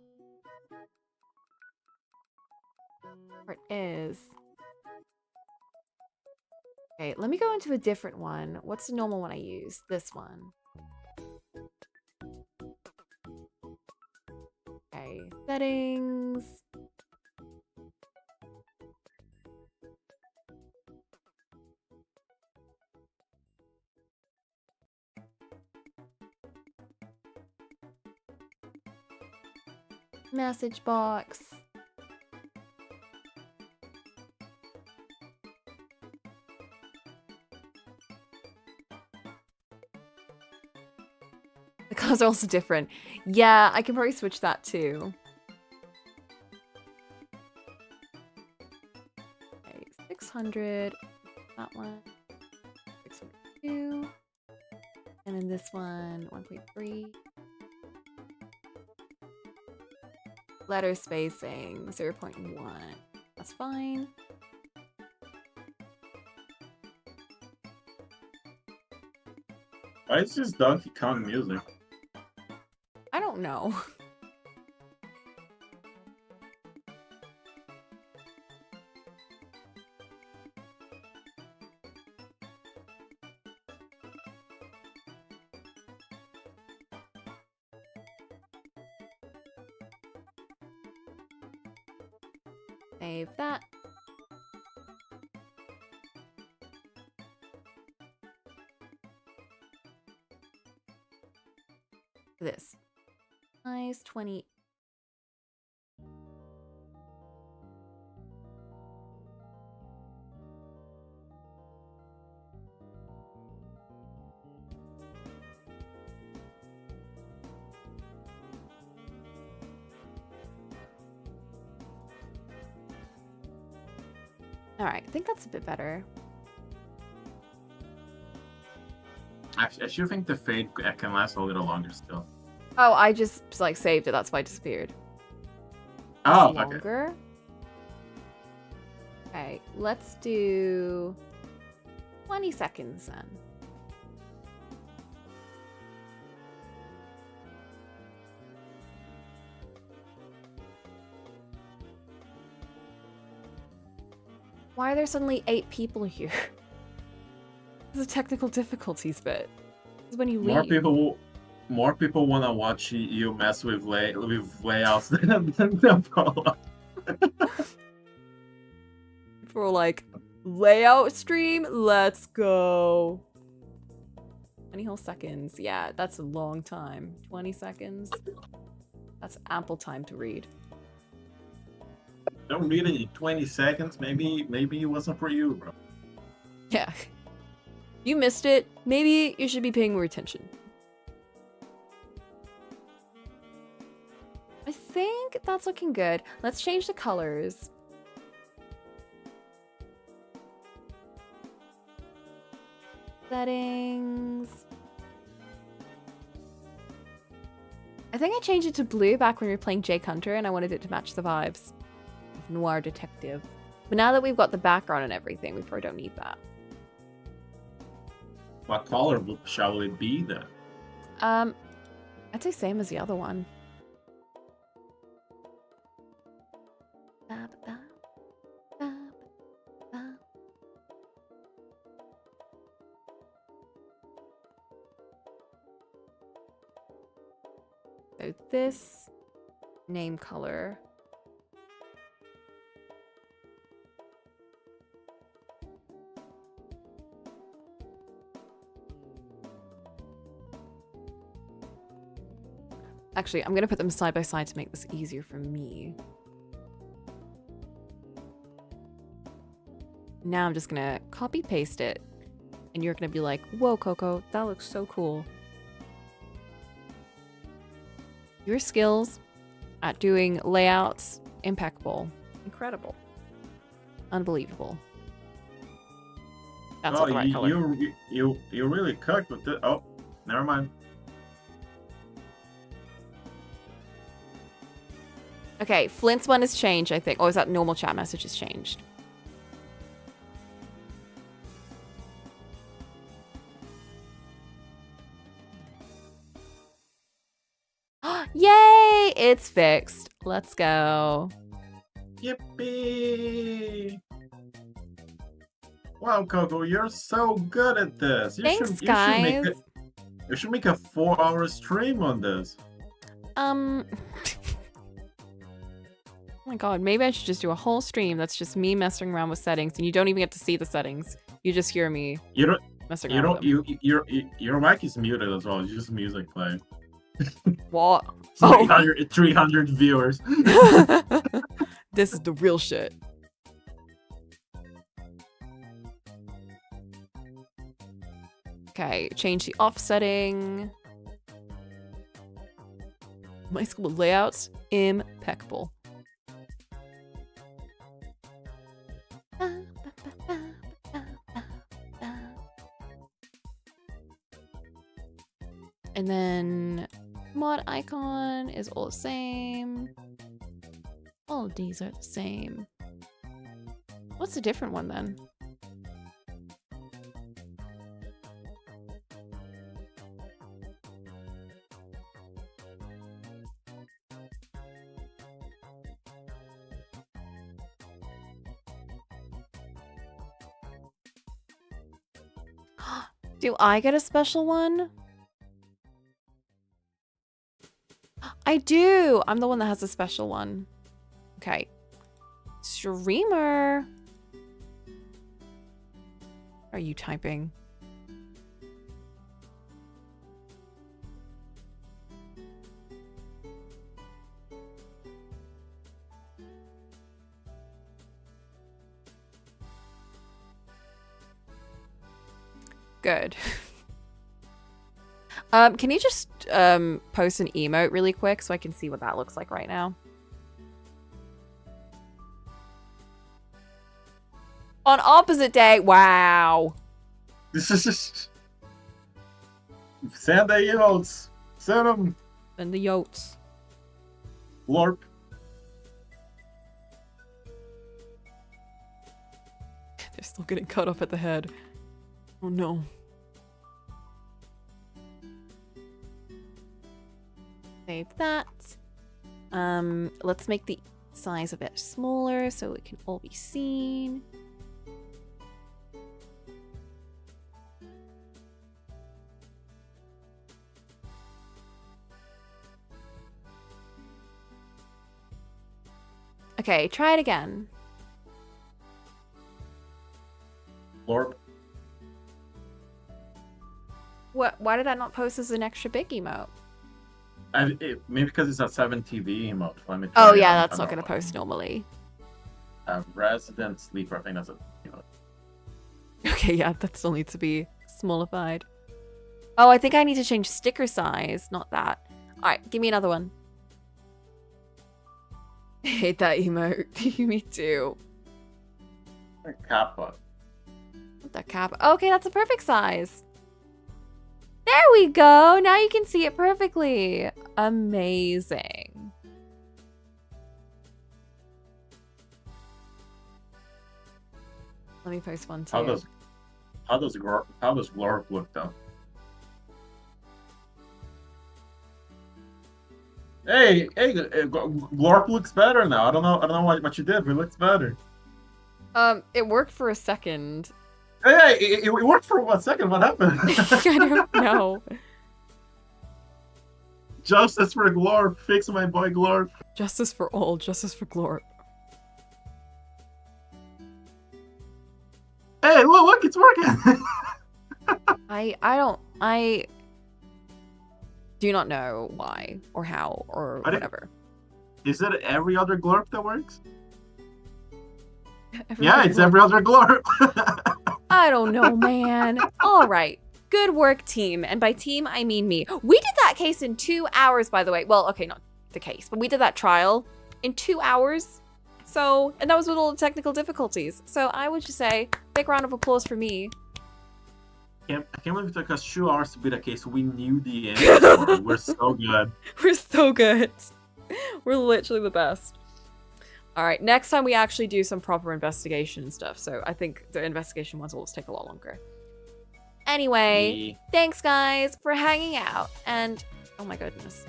Or it is. Okay, let me go into a different one. What's the normal one I use? This one. Okay, settings. Message box. The colors are also different. Yeah, I can probably switch that too. Okay, 600. That one. 602. And then this one, 1.3. Letter spacing, 0.1. That's fine. Why is this Donkey Kong music? I don't know. Save that. This. Nice 20. All right, I think that's a bit better. Actually, I should think the fade can last a little longer still. Oh, I just like saved it. That's why it disappeared. Oh, It's longer. Okay, let's do 20 seconds then. Why are there suddenly 8 people here? This is a technical difficulties bit. This is when you leave. More people want to watch you mess with layouts than the follow. For like layout stream, let's go. 20 whole seconds. Yeah, that's a long time. 20 seconds. That's ample time to read. Don't read it in 20 seconds. Maybe it wasn't for you, bro. Yeah. You missed it. Maybe you should be paying more attention. I think that's looking good. Let's change the colors. Settings. I think I changed it to blue back when we were playing Jake Hunter and I wanted it to match the vibes of Noir Detective. But now that we've got the background and everything, we probably don't need that. What color shall it be then? I'd say same as the other one. So this name color. Actually, I'm going to put them side by side to make this easier for me. Now I'm just gonna copy paste it. And you're gonna be like, whoa, Coco, that looks so cool. Your skills at doing layouts, impeccable. Incredible. Unbelievable. That's not the right color. You really cooked with it. Oh, never mind. Okay, Flint's one has changed, I think. Oh, is that normal chat message has changed? Yay! It's fixed. Let's go. Yippee! Wow, Coco, you're so good at this. Thanks, guys. You should make a 4-hour stream on this. Oh my god, maybe I should just do a whole stream that's just me messing around with settings, and you don't even get to see the settings. You just hear me messing around with them. Your mic is muted as well. It's just music playing. What? 300 viewers. This is the real shit. Okay, change the offsetting. My school layouts, impeccable. And then mod icon is all the same. All of these are the same. What's the different one then? Do I get a special one? I do! I'm the one that has a special one. Okay. Streamer. Are you typing? Good. Can you just post an emote really quick so I can see what that looks like right now? On opposite day, wow. Send the emotes. Send them. And the yotes. Lorp. They're still getting cut off at the head. Oh no. Save that. Let's make the size a bit smaller so it can all be seen. Okay, try it again. Lorp. What? Why did that not post as an extra big emote? Maybe because it's a 7TV emote. Let me Oh try yeah, it. that's not gonna post normally. Resident sleeper. I think that's a emote. Okay, yeah, that still needs to be smallified. Oh, I think I need to change sticker size, not that. Alright, give me another one. I hate that emote. Me too. Kappa. That cap. Okay, that's a perfect size. There we go. Now you can see it perfectly. Amazing. Let me post one too. How does Glorp look though? Hey, Glorp looks better now. I don't know what you did, but it looks better. It worked for a second. Hey, it worked for 1 second. What happened? I don't know. Justice for Glorp. Fix my boy Glorp. Justice for all. Justice for Glorp. Hey, look, it's working. I do not know why or how or whatever. Is it every other Glorp that works? Yeah, it's every other glory. I don't know, man. All right. Good work, team. And by team, I mean me. We did that case in 2 hours, by the way. Well, okay, not the case, but we did that trial in 2 hours. So, and that was with all the technical difficulties. So I would just say, big round of applause for me. I can't believe it took us 2 hours to beat a case. We knew the answer. We're so good. We're so good. We're literally the best. All right, next time we actually do some proper investigation and stuff. So I think the investigation ones will always take a lot longer. Anyway, thanks guys for hanging out. And oh my goodness.